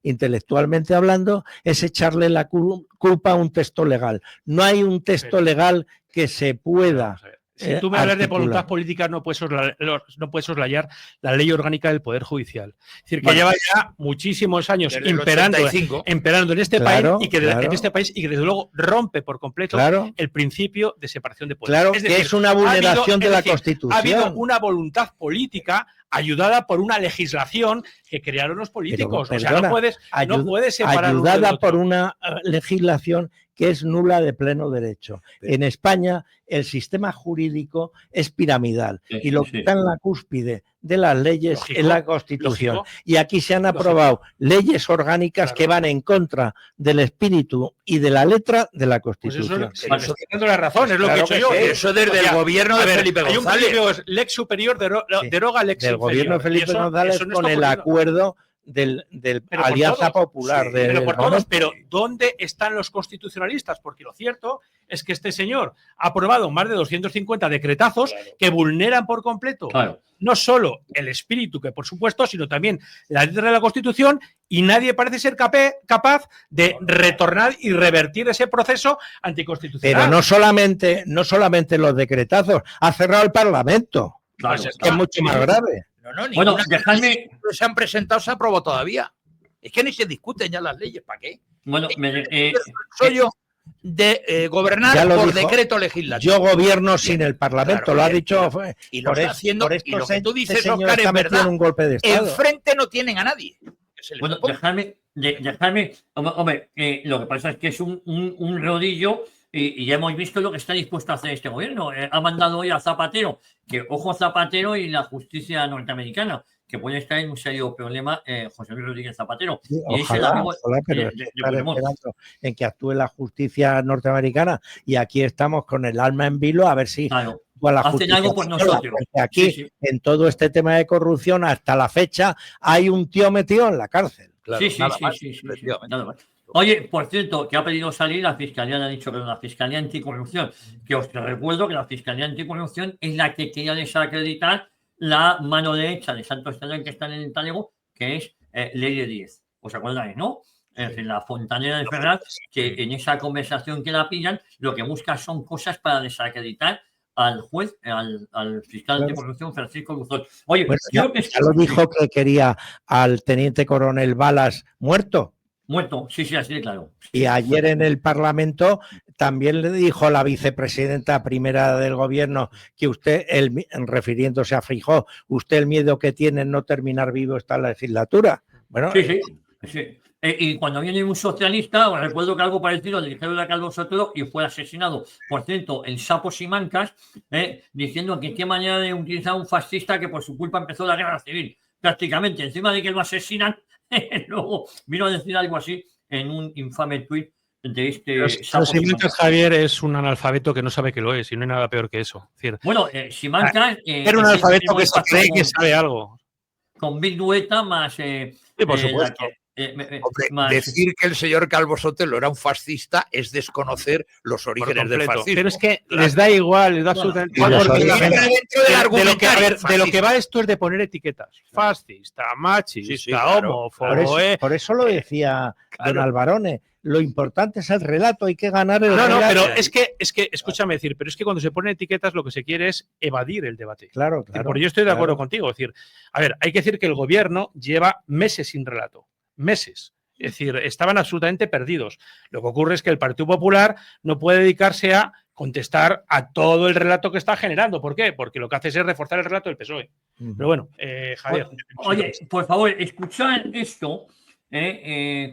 intelectualmente hablando es echarle la culpa a un texto legal. No hay un texto legal que se pueda... Si tú me hablas de articular. voluntad política, no puedes soslayar la ley orgánica del Poder Judicial. Es decir, que lleva ya muchísimos años Desde el imperando 85. en este Claro, país, y que en este país, y que desde luego rompe por completo el principio de separación de poderes. Claro, que es una vulneración de la Constitución. Ha habido una voluntad política ayudada por una legislación que crearon los políticos. Pero, o sea, no puedes separar ayudada por una legislación que es nula de pleno derecho. En España el sistema jurídico es piramidal y lo que está en la cúspide de las leyes es la Constitución. Y aquí se han aprobado leyes orgánicas que van en contra del espíritu y de la letra de la Constitución. Pues eso teniendo la razón, es lo que he hecho yo. Eso desde el gobierno de Felipe Hay un González. principio, lex superior deroga lex Del inferior. gobierno de Felipe González eso no con está el ocurriendo. acuerdo del Alianza Popular. Pero ¿dónde están los constitucionalistas? Porque lo cierto es que este señor ha aprobado más de 250 decretazos que vulneran por completo no solo el espíritu, que por supuesto, sino también la letra de la Constitución, y nadie parece ser capaz de retornar y revertir ese proceso anticonstitucional. Pero no solamente los decretazos, ha cerrado el Parlamento, que es mucho más grave. No, bueno, dejadme... se han presentado, se aprobó todavía. Es que ni se discuten ya las leyes, ¿para qué? Bueno, soy yo de gobernar por decreto legislativo. Yo gobierno sin el Parlamento, claro, lo ha dicho. Y lo está haciendo, y lo que tú dices, señor Oscar, está es verdad. metido en un golpe de Estado. Enfrente no tienen a nadie. Bueno, dejadme, hombre, lo que pasa es que es un rodillo. Y ya hemos visto lo que está dispuesto a hacer este gobierno. Ha mandado hoy a Zapatero, que ojo Zapatero y la justicia norteamericana, que puede estar en un serio problema José Luis Rodríguez Zapatero. Sí, y ojalá, pero estar esperando en que actúe la justicia norteamericana, y aquí estamos con el alma en vilo a ver si actúa la justicia. Hacen algo por nosotros. Aquí, en todo este tema de corrupción, hasta la fecha, hay un tío metido en la cárcel. Claro, sí, nada más. Oye, por cierto, que ha pedido salir, la Fiscalía le ha dicho, pero la Fiscalía Anticorrupción, que os recuerdo que la Fiscalía Anticorrupción es la que quería desacreditar la mano derecha de Santos Esteban, que está en el talego, que es Ley 10. ¿Os acordáis, no? Es decir, la fontanera de Ferraz, que en esa conversación que la pillan, lo que busca son cosas para desacreditar al juez, al fiscal anticorrupción, Francisco Luzón. Oye, bueno, ya lo dijo que quería al teniente coronel Balas muerto. Muerto, sí, así de claro. Y ayer en el Parlamento también le dijo la vicepresidenta primera del gobierno que usted, refiriéndose a Feijóo, usted el miedo que tiene es no terminar vivo esta legislatura. Bueno, sí. Y cuando viene un socialista, os recuerdo que algo parecido le dijeron a Calvo Sotelo y fue asesinado, por cierto, el Sapo Simancas, diciendo que qué manera de utilizar un fascista que por su culpa empezó la guerra civil. Prácticamente, encima de que lo asesinan, luego vino a decir algo así en un infame tuit de este Sapo Simancas. Javier es un analfabeto que no sabe que lo es, y no hay nada peor que eso. Es decir, bueno, Simancas... era un analfabeto que se cree que sabe algo. Con Big Dueta más... sí, por supuesto. Decir que el señor Calvo Sotelo era un fascista es desconocer los orígenes del fascismo. Pero es que les da igual, les da absolutamente igual. De lo que va esto es de poner etiquetas. Fascista, machista, homófobo. Por eso lo decía don Alvarone. lo importante es el relato, hay que ganar el relato. No, pero es que, escúchame decir, pero es que cuando se ponen etiquetas lo que se quiere es evadir el debate. Claro. Porque yo estoy de acuerdo contigo. Es decir, a ver, hay que decir que el gobierno lleva meses sin relato. Meses. Es decir, estaban absolutamente perdidos. Lo que ocurre es que el Partido Popular no puede dedicarse a contestar a todo el relato que está generando. ¿Por qué? Porque lo que hace es reforzar el relato del PSOE. Pero bueno, Javier. Oye, por favor, escuchad esto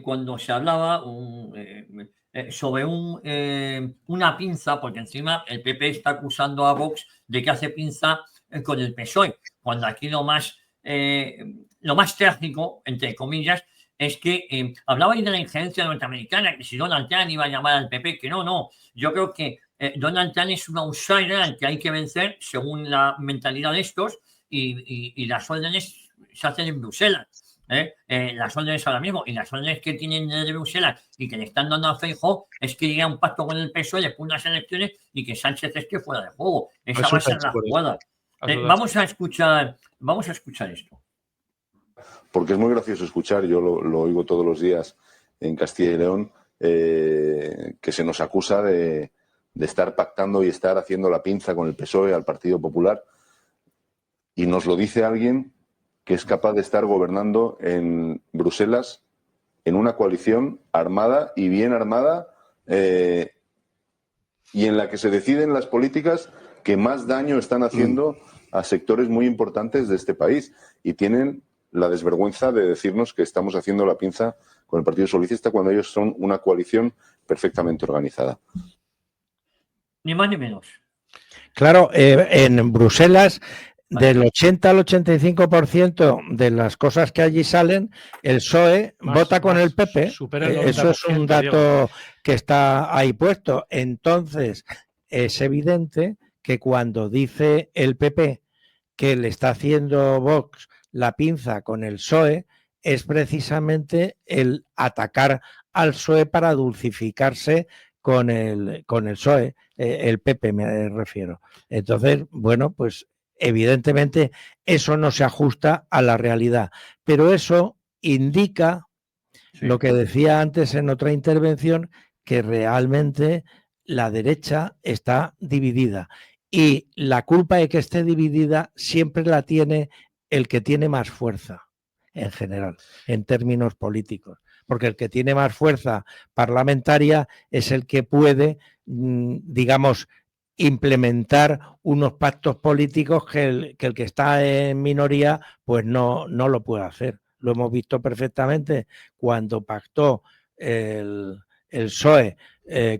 cuando se hablaba sobre una pinza, porque encima el PP está acusando a Vox de que hace pinza con el PSOE, cuando aquí lo más trágico, entre comillas, es que hablabais de la injerencia norteamericana, que si Donald Trump iba a llamar al PP, que no. Yo creo que Donald Trump es un outsider al que hay que vencer según la mentalidad de estos y las órdenes se hacen en Bruselas. Las órdenes ahora mismo y las órdenes que tienen de Bruselas y que le están dando a Feijóo es que llegue a un pacto con el PSOE después de unas elecciones y que Sánchez esté fuera de juego. Esa va a ser la jugada. Vamos a escuchar esto. Porque es muy gracioso escuchar, yo lo oigo todos los días en Castilla y León, que se nos acusa de estar pactando y estar haciendo la pinza con el PSOE, al Partido Popular, y nos lo dice alguien que es capaz de estar gobernando en Bruselas en una coalición armada y bien armada y en la que se deciden las políticas que más daño están haciendo a sectores muy importantes de este país y tienen la desvergüenza de decirnos que estamos haciendo la pinza con el Partido Socialista cuando ellos son una coalición perfectamente organizada. Ni más ni menos. Claro, en Bruselas, del 80 al 85% de las cosas que allí salen, el PSOE vota con el PP. Eso es un dato que está ahí puesto. Entonces, es evidente que cuando dice el PP que le está haciendo Vox la pinza con el PSOE, es precisamente el atacar al PSOE para dulcificarse con el PSOE, el PP me refiero. Entonces, bueno, pues evidentemente eso no se ajusta a la realidad, pero eso indica lo que decía antes en otra intervención, que realmente la derecha está dividida y la culpa de que esté dividida siempre la tiene el que tiene más fuerza en general, en términos políticos, porque el que tiene más fuerza parlamentaria es el que puede, digamos, implementar unos pactos políticos que el que está en minoría pues no lo puede hacer. Lo hemos visto perfectamente cuando pactó el PSOE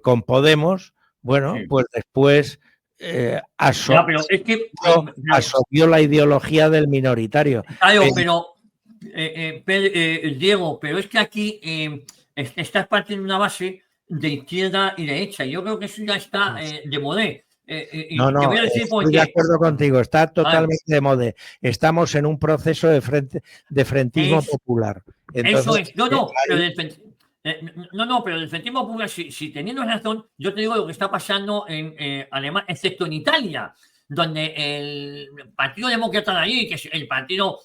con Podemos, bueno, sí. Pues después asoció la ideología del minoritario. Claro, Diego, pero es que aquí estás partiendo una base de izquierda y derecha. Yo creo que eso ya está de modé. No, estoy de acuerdo contigo, está totalmente de moda. Estamos en un proceso de frentismo popular. Entonces, eso es. Pero el frentismo popular, si teniendo razón, yo te digo lo que está pasando en Alemania, excepto en Italia, donde el Partido Demócrata de allí, que es el Partido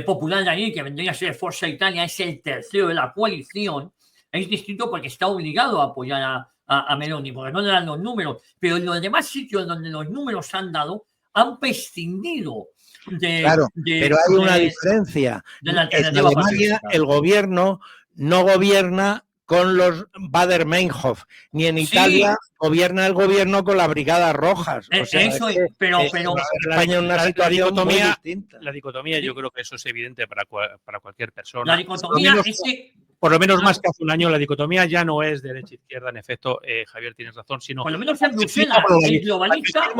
Popular de allí, que vendría a ser Forza Italia, es el tercero de la coalición, es distinto porque está obligado a apoyar a Meloni, porque no le dan los números, pero en los demás sitios donde los números han dado, han prescindido pero hay una diferencia. En Alemania el gobierno no gobierna con los Baader-Meinhof, ni en Italia gobierna el gobierno con las Brigadas Rojas. O sea, pero España en una situación muy distinta. La dicotomía, yo creo que eso es evidente para cualquier persona. La dicotomía por lo menos más que hace un año, la dicotomía ya no es derecha-izquierda, en efecto, Javier, tienes razón, sino... Por lo menos en Bruselas, el globalista...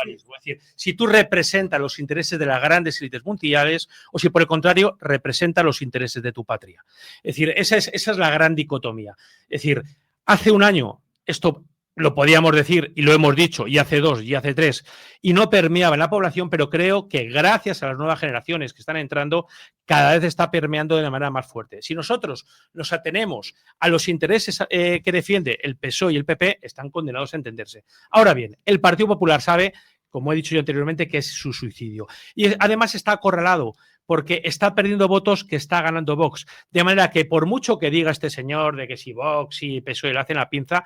Es decir, si tú representas los intereses de las grandes élites mundiales o si, por el contrario, representa los intereses de tu patria. Es decir, esa es la gran dicotomía. Es decir, hace un año esto lo podíamos decir y lo hemos dicho, y hace 2 y hace 3, y no permeaba en la población, pero creo que gracias a las nuevas generaciones que están entrando, cada vez está permeando de una manera más fuerte. Si nosotros nos atenemos a los intereses que defiende el PSOE y el PP, están condenados a entenderse. Ahora bien, el Partido Popular sabe como he dicho yo anteriormente, que es su suicidio. Y además está acorralado porque está perdiendo votos que está ganando Vox. De manera que por mucho que diga este señor de que si Vox y PSOE le hacen la pinza,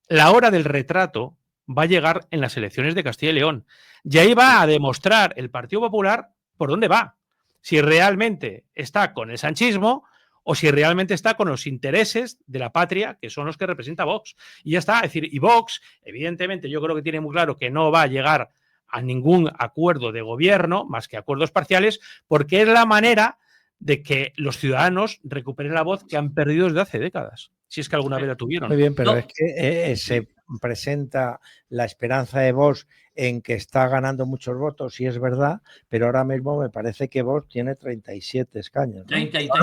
la hora del retrato va a llegar en las elecciones de Castilla y León. Y ahí va a demostrar el Partido Popular por dónde va. Si realmente está con el sanchismo o si realmente está con los intereses de la patria, que son los que representa Vox. Y ya está. Es decir, y Vox, evidentemente, yo creo que tiene muy claro que no va a llegar a ningún acuerdo de gobierno, más que acuerdos parciales, porque es la manera de que los ciudadanos recuperen la voz que han perdido desde hace décadas, si es que alguna vez la tuvieron. Muy bien, pero No. es que se presenta la esperanza de Vox en que está ganando muchos votos, y es verdad, pero ahora mismo me parece que Vox tiene 37 escaños, ¿no? 33.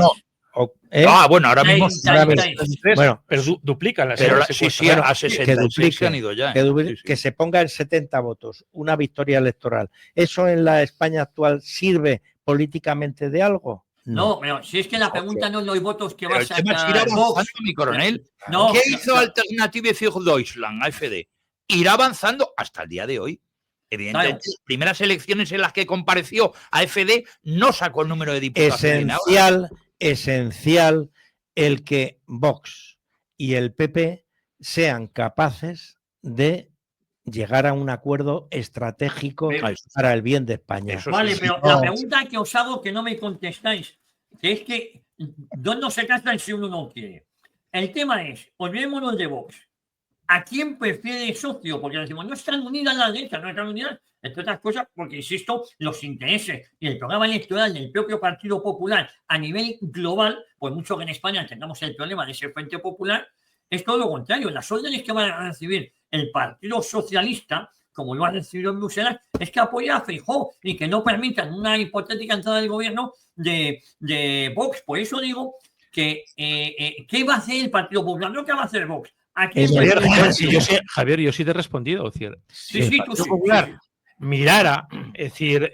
Bueno, ahora mismo... 33. Bueno, pero duplican las Pero encuestas. sí, Bueno, a 66 se han ido ya. que se ponga en 70 votos, una victoria electoral. ¿Eso en la España actual sirve políticamente de algo? No, pero si es que la pregunta no es los votos que va a Pero el tema es ir sacar avanzando, Vox. mi coronel. No, ¿Qué no, hizo no. Alternative für Deutschland, AfD? Ir avanzando hasta el día de hoy. Evidentemente, Claro. las primeras elecciones en las que compareció AfD no sacó el número de diputados. que tiene ahora. Esencial el que Vox y el PP sean capaces de llegar a un acuerdo estratégico Pero- para el bien de España. Eso Vale, sí, pero no. la pregunta que os hago que no me contestáis, que es que dos no se casan si uno no quiere. El tema es, olvidémonos de Vox. ¿A quién prefiere socio? Porque decimos, no están unidas las derechas, no están unidas, entre otras cosas, porque, insisto, los intereses y el programa electoral del propio Partido Popular a nivel global, pues mucho que en España tengamos el problema de ese Frente Popular, es todo lo contrario. Las órdenes que van a recibir el Partido Socialista, como lo ha recibido en Bruselas, es que apoya a Feijóo y que no permitan una hipotética entrada del gobierno de Vox. Por eso digo que ¿qué va a hacer el Partido Popular? No, ¿qué va a hacer Vox? ¿A quién Javier, prefiere? Javier, yo sí te he respondido. Es decir, Sí, sí, tú sí. Popular mirara, es decir,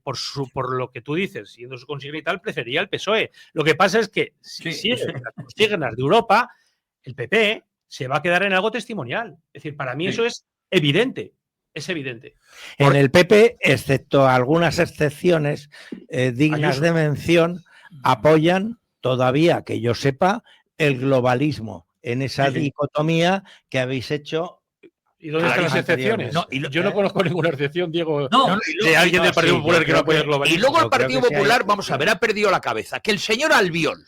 por lo que tú dices, siendo su consigna y tal, prefería el PSOE. Lo que pasa es que si Sí. siguen las consignas de Europa, el PP se va a quedar en algo testimonial. Es decir, para mí Sí. eso es evidente. Es evidente. En el PP, excepto algunas excepciones dignas Ayuso. de mención, apoyan todavía, que yo sepa, el globalismo en esa Sí, sí. dicotomía que habéis hecho. ¿Y dónde están las Anteriores. excepciones? No, yo no conozco ninguna excepción, Diego, No, de alguien del Partido sí, Popular yo que no creo apoya el que- Y globalismo. luego el Yo creo Partido que sí hay Popular, vamos a excepciones. ver, ha perdido la cabeza. Que el señor Albiol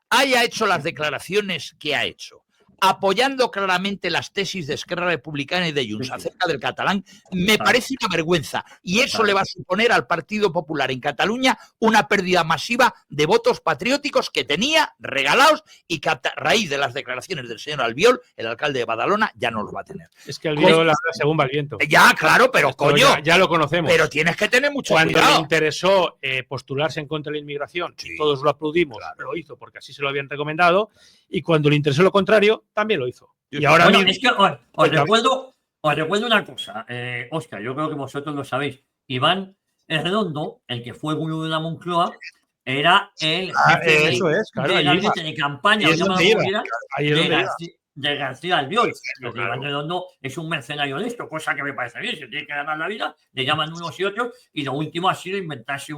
haya hecho las declaraciones que ha hecho, apoyando claramente las tesis de Esquerra Republicana y de Junts acerca del catalán, me parece una vergüenza. Y eso le va a suponer al Partido Popular en Cataluña una pérdida masiva de votos patrióticos que tenía regalados y que a raíz de las declaraciones del señor Albiol, el alcalde de Badalona, ya no los va a tener. Es que el viento la según va el viento. Ya, claro, pero Esto coño, ya lo conocemos. pero tienes que tener mucho Cuando le cuidado. interesó postularse en contra de la inmigración, Sí, y todos lo aplaudimos, claro. lo hizo porque así se lo habían recomendado, y cuando le interesó lo contrario, también lo hizo. Y ahora bueno, mismo, es que os recuerdo una cosa, Óscar, yo creo que vosotros lo sabéis. Iván Redondo, el que fue gurú de la Moncloa, era el jefe eso es, claro, de ahí gabinete iba. de campaña, Ahí es donde iba, ahí es de, donde iba. de García Albiol. Claro. Iván Redondo es un mercenario de esto, cosa que me parece bien. Si tiene que ganar la vida, le llaman unos y otros, y lo último ha sido inventarse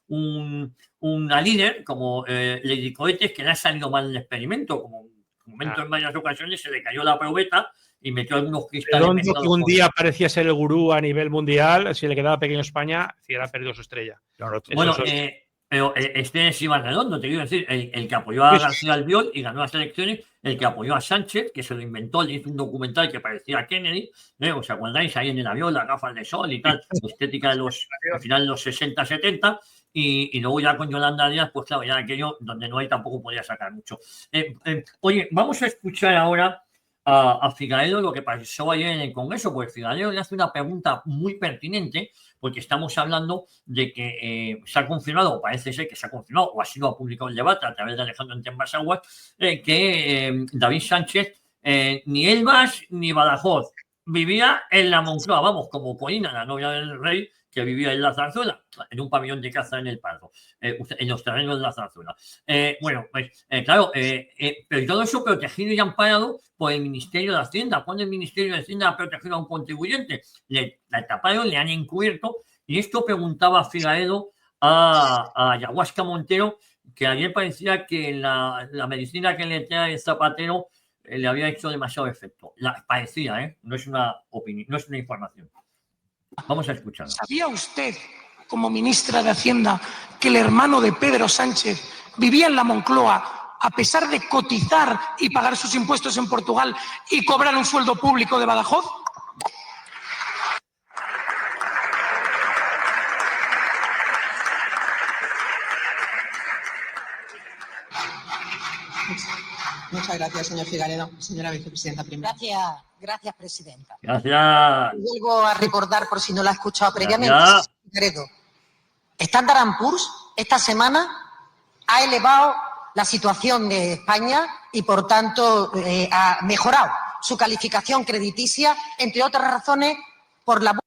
una líder como Lady Cohetes, que le ha salido mal el experimento, como momento en varias ocasiones se le cayó la probeta y metió algunos cristales. Redondo, mezclados que un con- día parecía ser el gurú a nivel mundial, si le quedaba pequeño a España, si era perdido su estrella. Bueno, Eso es- pero este es Iván Redondo, te quiero decir, el que apoyó a Sí, sí. García Albiol y ganó las elecciones, el que apoyó a Sánchez, que se lo inventó, le hizo un documental que parecía a Kennedy, ¿os acordáis? Ahí en el avión, las gafas de sol y tal, estética de los, al final de los 60, 70, y luego ya con Yolanda Díaz, pues claro, ya aquello donde no hay tampoco podía sacar mucho. Oye, vamos a escuchar ahora a Figarello lo que pasó ayer en el Congreso, porque Figarello le hace una pregunta muy pertinente, porque estamos hablando de que se ha confirmado, o parece ser que se ha confirmado, o ha sido publicado el debate a través de Alejandro Entembasagua, que David Sánchez, ni Elbas ni Badajoz, vivía en la Moncloa, vamos, como Polina, la novia del rey, que vivía en la Zarzuela, en un pabellón de caza en el Pardo, en los terrenos de la Zarzuela. Bueno, pues claro, pero todo eso protegido y amparado por el Ministerio de Hacienda. Cuando el Ministerio de Hacienda ha protegido a un contribuyente, le taparon, le han encubierto, y esto preguntaba Figaedo a Ayahuasca Montero, que ayer parecía que la medicina que le trae Zapatero le había hecho demasiado efecto. Parecía, no es una opinión, no es una información. Vamos a escucharlo. ¿Sabía usted, como ministra de Hacienda, que el hermano de Pedro Sánchez vivía en la Moncloa a pesar de cotizar y pagar sus impuestos en Portugal y cobrar un sueldo público de Badajoz? Muchas gracias, señor Figaredo. Señora vicepresidenta primera. Gracias, presidenta. Gracias. Vuelvo a recordar, por si no la ha escuchado previamente, Gracias. Figaredo. Standard & Poor's esta semana ha elevado la situación de España y, por tanto, ha mejorado su calificación crediticia, entre otras razones, por la...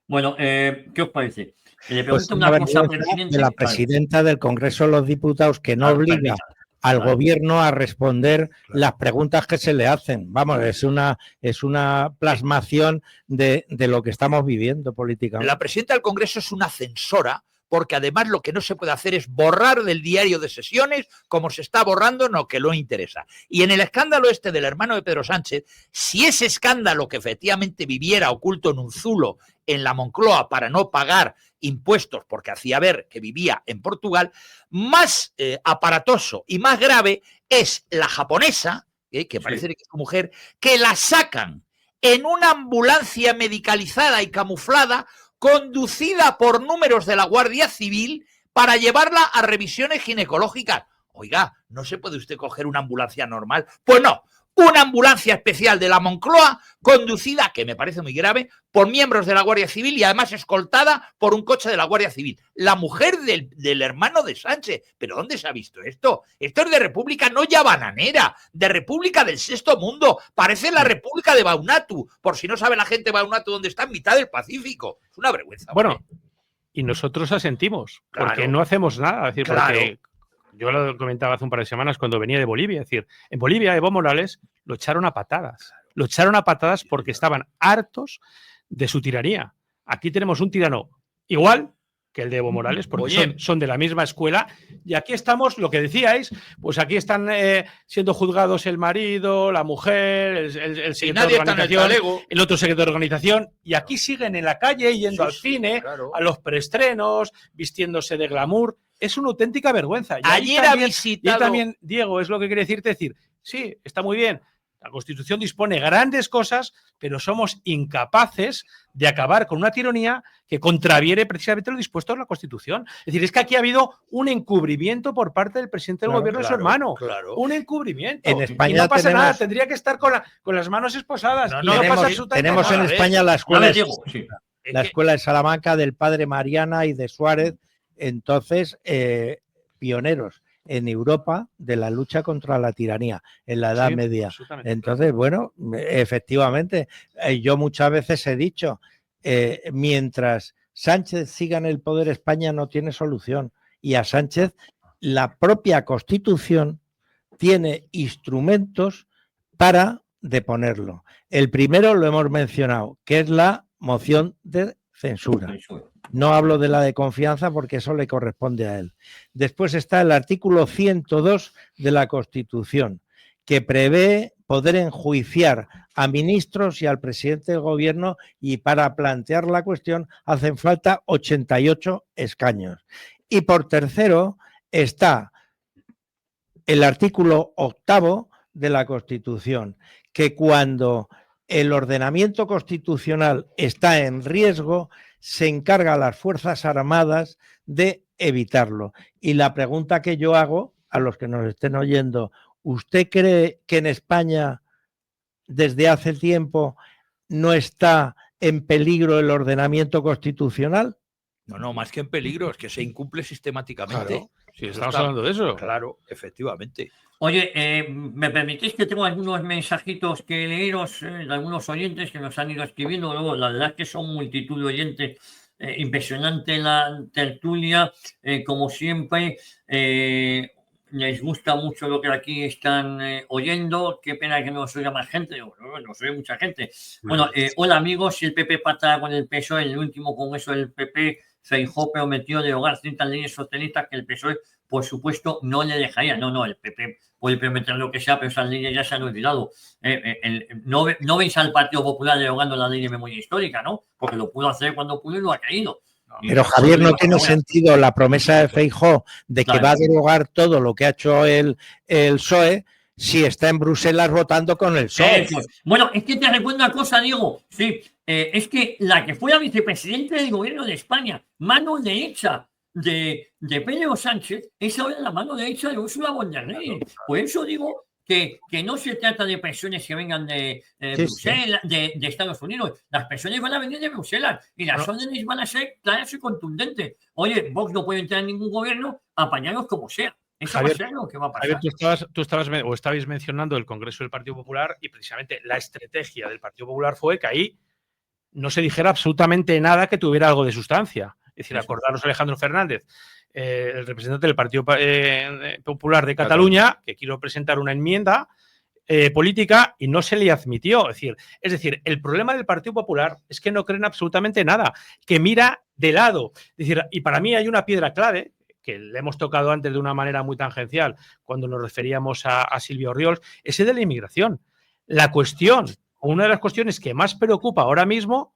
Bueno, ¿qué os parece? Le Pues pregunto una cosa, de la presidenta del Congreso de los Diputados, que no obliga al gobierno a responder las preguntas que se le hacen. Vamos, es una plasmación de lo que estamos viviendo políticamente. La presidenta del Congreso es una censora, porque además lo que no se puede hacer es borrar del diario de sesiones como se está borrando lo que no interesa. Y en el escándalo este del hermano de Pedro Sánchez, si ese escándalo que efectivamente viviera oculto en un zulo en la Moncloa para no pagar impuestos porque hacía ver que vivía en Portugal, más aparatoso y más grave es la japonesa, que parece que es su mujer, que la sacan en una ambulancia medicalizada y camuflada, conducida por números de la Guardia Civil para llevarla a revisiones ginecológicas. Oiga, ¿no se puede usted coger una ambulancia normal? Pues no, una ambulancia especial de la Moncloa, conducida, que me parece muy grave, por miembros de la Guardia Civil y además escoltada por un coche de la Guardia Civil. La mujer del hermano de Sánchez. ¿Pero dónde se ha visto esto? Esto es de república no ya bananera, de república del sexto mundo. Parece la república de Vanuatu. Por si no sabe la gente Vanuatu dónde está, en mitad del Pacífico. Es una vergüenza. Bueno, y nosotros asentimos, porque no hacemos nada. Es decir, porque yo lo comentaba hace un par de semanas cuando venía de Bolivia. Es decir, en Bolivia Evo Morales lo echaron a patadas. Lo echaron a patadas porque estaban hartos de su tiranía. Aquí tenemos un tirano igual que el de Evo Morales, porque son de la misma escuela. Y aquí estamos, lo que decíais, pues aquí están siendo juzgados el marido, la mujer, el secretario de organización, el otro secretario de organización, y aquí siguen en la calle yendo al cine, a los preestrenos, vistiéndose de glamour. Es una auténtica vergüenza. Y ayer ha visitado... Y también, Diego, es lo que quiere decirte, decir, sí, está muy bien, la Constitución dispone grandes cosas, pero somos incapaces de acabar con una tiranía que contraviene precisamente lo dispuesto en la Constitución. Es decir, es que aquí ha habido un encubrimiento por parte del presidente del gobierno de su hermano. Un encubrimiento. En España y no pasa tenemos... nada, tendría que estar con las manos esposadas. Tenemos en España la escuela de Salamanca del padre Mariana y de Suárez, entonces pioneros en Europa de la lucha contra la tiranía en la Edad Media. Entonces, bueno, efectivamente, yo muchas veces he dicho, mientras Sánchez siga en el poder, España no tiene solución. Y a Sánchez, la propia Constitución tiene instrumentos para deponerlo. El primero lo hemos mencionado, que es la moción de censura. No hablo de la de confianza porque eso le corresponde a él. Después está el artículo 102 de la Constitución, que prevé poder enjuiciar a ministros y al presidente del gobierno, y para plantear la cuestión hacen falta 88 escaños. Y por tercero está el artículo 8 de la Constitución, que cuando el ordenamiento constitucional está en riesgo, se encarga a las Fuerzas Armadas de evitarlo. Y la pregunta que yo hago a los que nos estén oyendo, ¿usted cree que en España desde hace tiempo no está en peligro el ordenamiento constitucional? No, más que en peligro, es que se incumple sistemáticamente. Claro. Sí, estamos hablando de eso. Claro, efectivamente. Oye, ¿me permitís que tengo algunos mensajitos que leeros de algunos oyentes que nos han ido escribiendo? Luego, la verdad es que son multitud de oyentes. Impresionante la tertulia, como siempre. Les gusta mucho lo que aquí están oyendo. Qué pena que no os oiga más gente. Bueno, nos oye mucha gente. Bueno, hola amigos, si el PP pacta con el PSOE en el último congreso del PP, Feijóo prometió derogar ciertas leyes socialistas que el PSOE, por supuesto, no le dejaría. No, el PP puede prometer lo que sea, pero esas leyes ya se han olvidado. No veis al Partido Popular derogando la ley de memoria histórica, ¿no? Porque lo pudo hacer cuando pudo y lo ha caído. Pero Javier, no tiene sentido la promesa de Feijóo de que va a derogar todo lo que ha hecho el PSOE si está en Bruselas votando con el PSOE. Bueno, es que te recuerdo una cosa, Diego. Sí, es que la que fue la vicepresidenta del gobierno de España, mano derecha de Pedro Sánchez, es ahora la mano derecha de Ursula von der Leyen. Por eso digo que no se trata de presiones que vengan de Bruselas, de Estados Unidos. Las presiones van a venir de Bruselas y las órdenes van a ser claras y contundentes. Oye, Vox no puede entrar en ningún gobierno, apañaros como sea. Eso Javier, va a ser lo que va a pasar. Javier, tú estabais mencionando el Congreso del Partido Popular y precisamente la estrategia del Partido Popular fue que ahí no se dijera absolutamente nada que tuviera algo de sustancia. Es decir, acordaros Alejandro Fernández, el representante del Partido Popular de Cataluña, que quiso presentar una enmienda política y no se le admitió. Es decir, el problema del Partido Popular es que no creen absolutamente nada, que mira de lado. Es decir, y para mí hay una piedra clave que le hemos tocado antes de una manera muy tangencial cuando nos referíamos a Silvia Orriols, ese de la inmigración. La cuestión, una de las cuestiones que más preocupa ahora mismo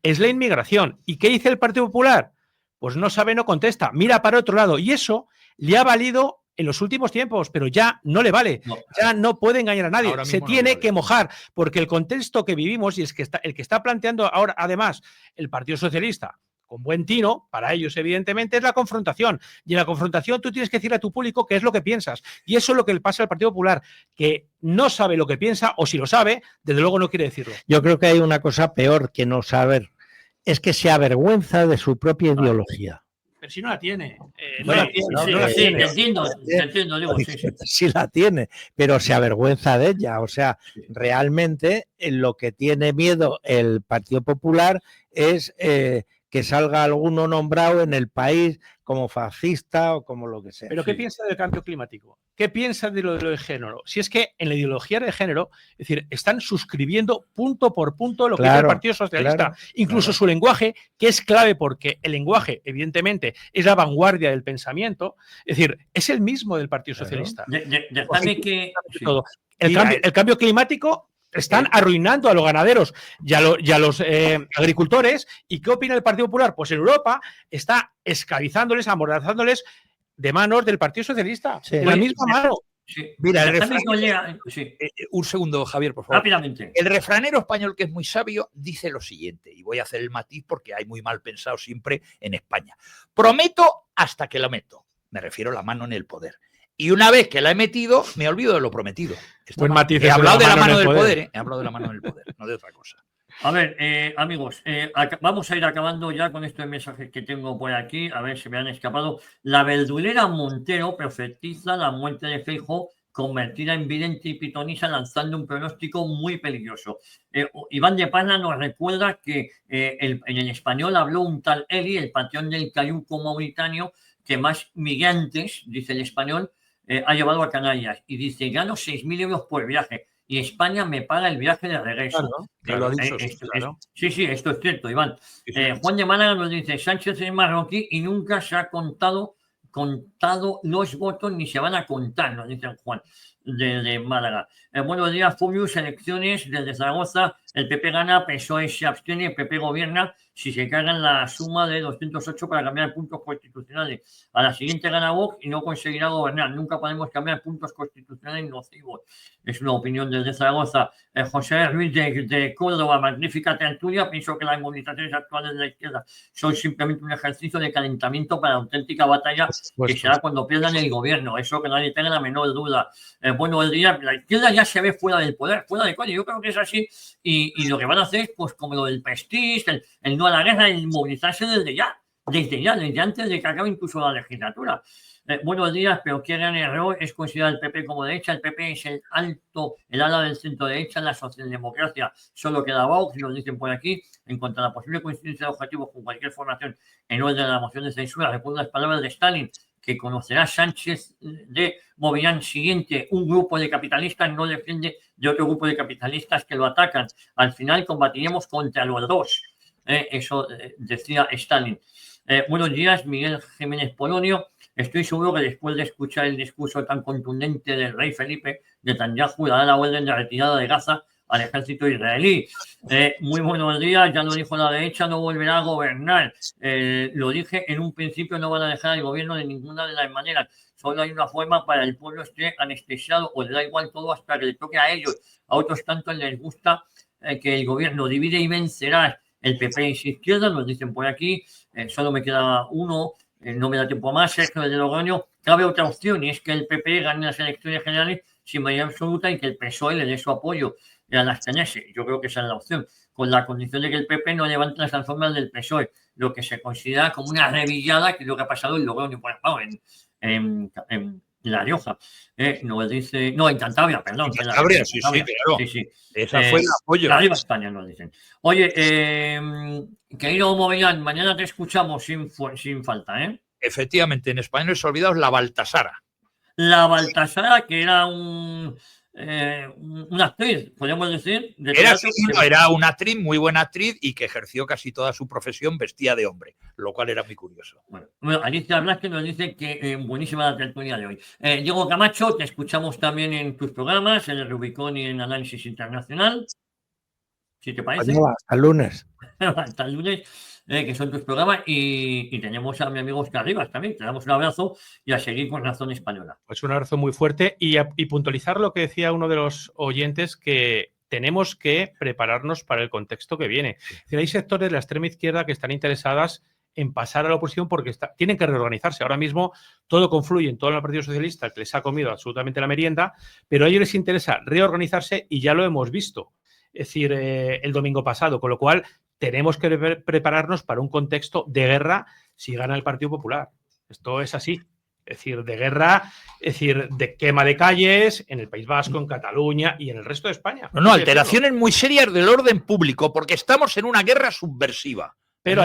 es la inmigración. ¿Y qué dice el Partido Popular? Pues no sabe, no contesta, mira para otro lado. Y eso le ha valido en los últimos tiempos, pero ya no le vale. Ya no puede engañar a nadie. Se tiene que mojar, porque el contexto que vivimos y es que el que está planteando ahora, además, el Partido Socialista, con buen tino, para ellos, evidentemente, es la confrontación. Y en la confrontación tú tienes que decirle a tu público qué es lo que piensas. Y eso es lo que le pasa al Partido Popular, que no sabe lo que piensa, o si lo sabe, desde luego no quiere decirlo. Yo creo que hay una cosa peor que no saber. Es que se avergüenza de su propia ideología. Pero si no la tiene. Entiendo, digo, sí la tiene, pero se avergüenza de ella. O sea, realmente lo que tiene miedo el Partido Popular es que salga alguno nombrado en el país como fascista o como lo que sea. ¿Pero qué piensa del cambio climático? ¿Qué piensa de lo de género? Si es que en la ideología de género, es decir, están suscribiendo punto por punto lo que dice el Partido Socialista. Incluso su lenguaje, que es clave porque el lenguaje, evidentemente, es la vanguardia del pensamiento. Es decir, es el mismo del Partido Socialista. El cambio climático están arruinando a los ganaderos y a los agricultores. ¿Y qué opina el Partido Popular? Pues en Europa está esclavizándoles, amordazándoles de manos del Partido Socialista. En la misma mano. Mira, un segundo, Javier, por favor. Rápidamente. El refranero español, que es muy sabio, dice lo siguiente, y voy a hacer el matiz porque hay muy mal pensado siempre en España. Prometo hasta que lo meto. Me refiero a la mano en el poder. Y una vez que la he metido, me olvido de lo prometido. He hablado de la mano del poder, He hablado de la mano del poder, no de otra cosa. A ver, amigos, vamos a ir acabando ya con estos mensajes que tengo por aquí. A ver si me han escapado. La verdulera Montero profetiza la muerte de Feijóo, convertida en vidente y pitonisa, lanzando un pronóstico muy peligroso. Iván de Pana nos recuerda que en el Español habló un tal Eli, el patrón del cayuco mauritano, que más migrantes, dice el Español, ha llevado a Canarias. Y dice, gano 6.000 euros por viaje. Y España me paga el viaje de regreso. Lo ha dicho, sí, esto es cierto, Iván. Juan de Málaga nos dice, Sánchez es marroquí y nunca se ha contado los votos ni se van a contar, nos dice Juan de Málaga. Buenos días, Fubius, elecciones desde Zaragoza, el PP gana, PSOE se abstiene, el PP gobierna si se cargan la suma de 208 para cambiar puntos constitucionales. A la siguiente gana Vox y no conseguirá gobernar. Nunca podemos cambiar puntos constitucionales nocivos. Es una opinión desde Zaragoza. José Ruiz de Córdoba, magnífica tertulia. Pienso que las movilizaciones actuales de la izquierda son simplemente un ejercicio de calentamiento para la auténtica batalla que será cuando pierdan el gobierno. Eso que nadie tenga la menor duda. Bueno, el día, la izquierda ya se ve fuera del poder, fuera de coño. Yo creo que es así. Y lo que van a hacer es, pues, como lo del Prestige, el no a la guerra, el movilizarse desde ya, desde antes de que acabe incluso la legislatura. Buenos días, pero qué gran error es considerar el PP como derecha. El PP es el ala del centro derecha, la socialdemocracia solo queda Vox, nos dicen por aquí. En cuanto a la posible coincidencia de objetivos con cualquier formación en orden a la moción de censura, recuerdo las palabras de Stalin, que conocerá Sánchez de Movilán siguiente: un grupo de capitalistas no defiende de otro grupo de capitalistas que lo atacan. Al final combatiremos contra los dos. Eso decía Stalin. Buenos días, Miguel Jiménez Polonio. Estoy seguro que después de escuchar el discurso tan contundente del rey Felipe, Netanyahu dará la orden de retirada de Gaza al ejército israelí. Muy buenos días, ya lo dijo la derecha, no volverá a gobernar. Lo dije en un principio, no van a dejar el gobierno de ninguna de las maneras. Solo hay una forma para el pueblo esté anestesiado o le da igual todo hasta que le toque a ellos. A otros tanto les gusta que el gobierno divide y vencerá. El PP es izquierda, nos dicen por aquí. Solo me queda uno. No me da tiempo más, Sergio de Logroño. Cabe otra opción y es que el PP gane las elecciones generales sin mayoría absoluta y que el PSOE le dé su apoyo a las abstenerse. Yo creo que esa es la opción, con la condición de que el PP no levante las alfombras del PSOE, lo que se considera como una revillada, que es lo que ha pasado en Logroño, por ejemplo, en La Rioja. Nos dice, no, en Cantabria, perdón. En Cantabria, sí, claro. Sí. Esa fue el apoyo. Arriba España, nos dicen. Oye, querido Movilán, mañana te escuchamos sin falta, ¿eh? Efectivamente, en españoles olvidados, la Baltasara. La Baltasara, que era una actriz, podríamos decir. Era una actriz, muy buena actriz, y que ejerció casi toda su profesión vestida de hombre, lo cual era muy curioso. Bueno, Alicia Blasque nos dice que buenísima la tertulia de hoy. Diego Camacho, te escuchamos también en tus programas, en el Rubicón y en Análisis Internacional. Si te parece. Hasta el lunes. Hasta el lunes, que son tus programas. Y tenemos a mi amigo Oscar Rivas también. Te damos un abrazo y a seguir con Razón Española. Pues un abrazo muy fuerte y puntualizar lo que decía uno de los oyentes, que tenemos que prepararnos para el contexto que viene. Es decir, hay sectores de la extrema izquierda que están interesadas en pasar a la oposición porque tienen que reorganizarse. Ahora mismo todo confluye en todo el Partido Socialista, que les ha comido absolutamente la merienda, pero a ellos les interesa reorganizarse y ya lo hemos visto. Es decir, el domingo pasado, con lo cual tenemos que prepararnos para un contexto de guerra si gana el Partido Popular. Esto es así. Es decir, de guerra, es decir, de quema de calles en el País Vasco, en Cataluña y en el resto de España. No, alteraciones muy serias del orden público, porque estamos en una guerra subversiva. Pero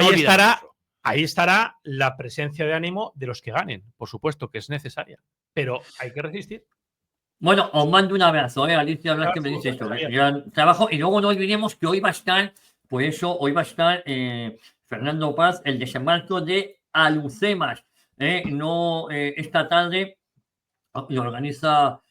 ahí estará la presencia de ánimo de los que ganen. Por supuesto que es necesaria, pero hay que resistir. Bueno, os mando un abrazo, Alicia Blas, que me dice esto. Trabajo, y luego no olvidemos que hoy va a estar, Fernando Paz, el desembarco de Alucemas. Esta tarde lo organiza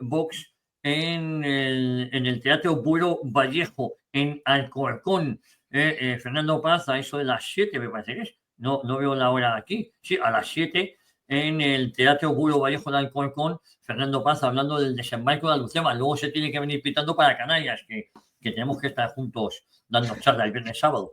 Vox en el Teatro Buero Vallejo, en Alcorcón. Fernando Paz, a eso de las 7, me parece que es. No veo la hora aquí. Sí, a las 7. En el Teatro Buero Vallejo de Alcorcón, Fernando Paz hablando del desembarco de Alucemas. Luego se tiene que venir pitando para Canarias, que tenemos que estar juntos dando charla el viernes sábado.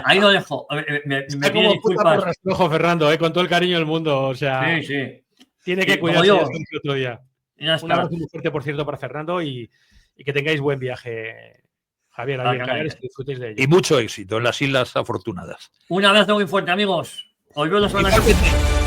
Ahí lo dejo. Me pide disculpas. Ojo, Fernando, con todo el cariño del mundo. O sea, sí. Tiene que cuidarse el otro día. Un abrazo muy fuerte, por cierto, para Fernando y que tengáis buen viaje, Javier, ahí en Canarias, que disfrutéis de ello. Y mucho éxito en las Islas Afortunadas. Un abrazo muy fuerte, amigos. Os veo la semana que viene.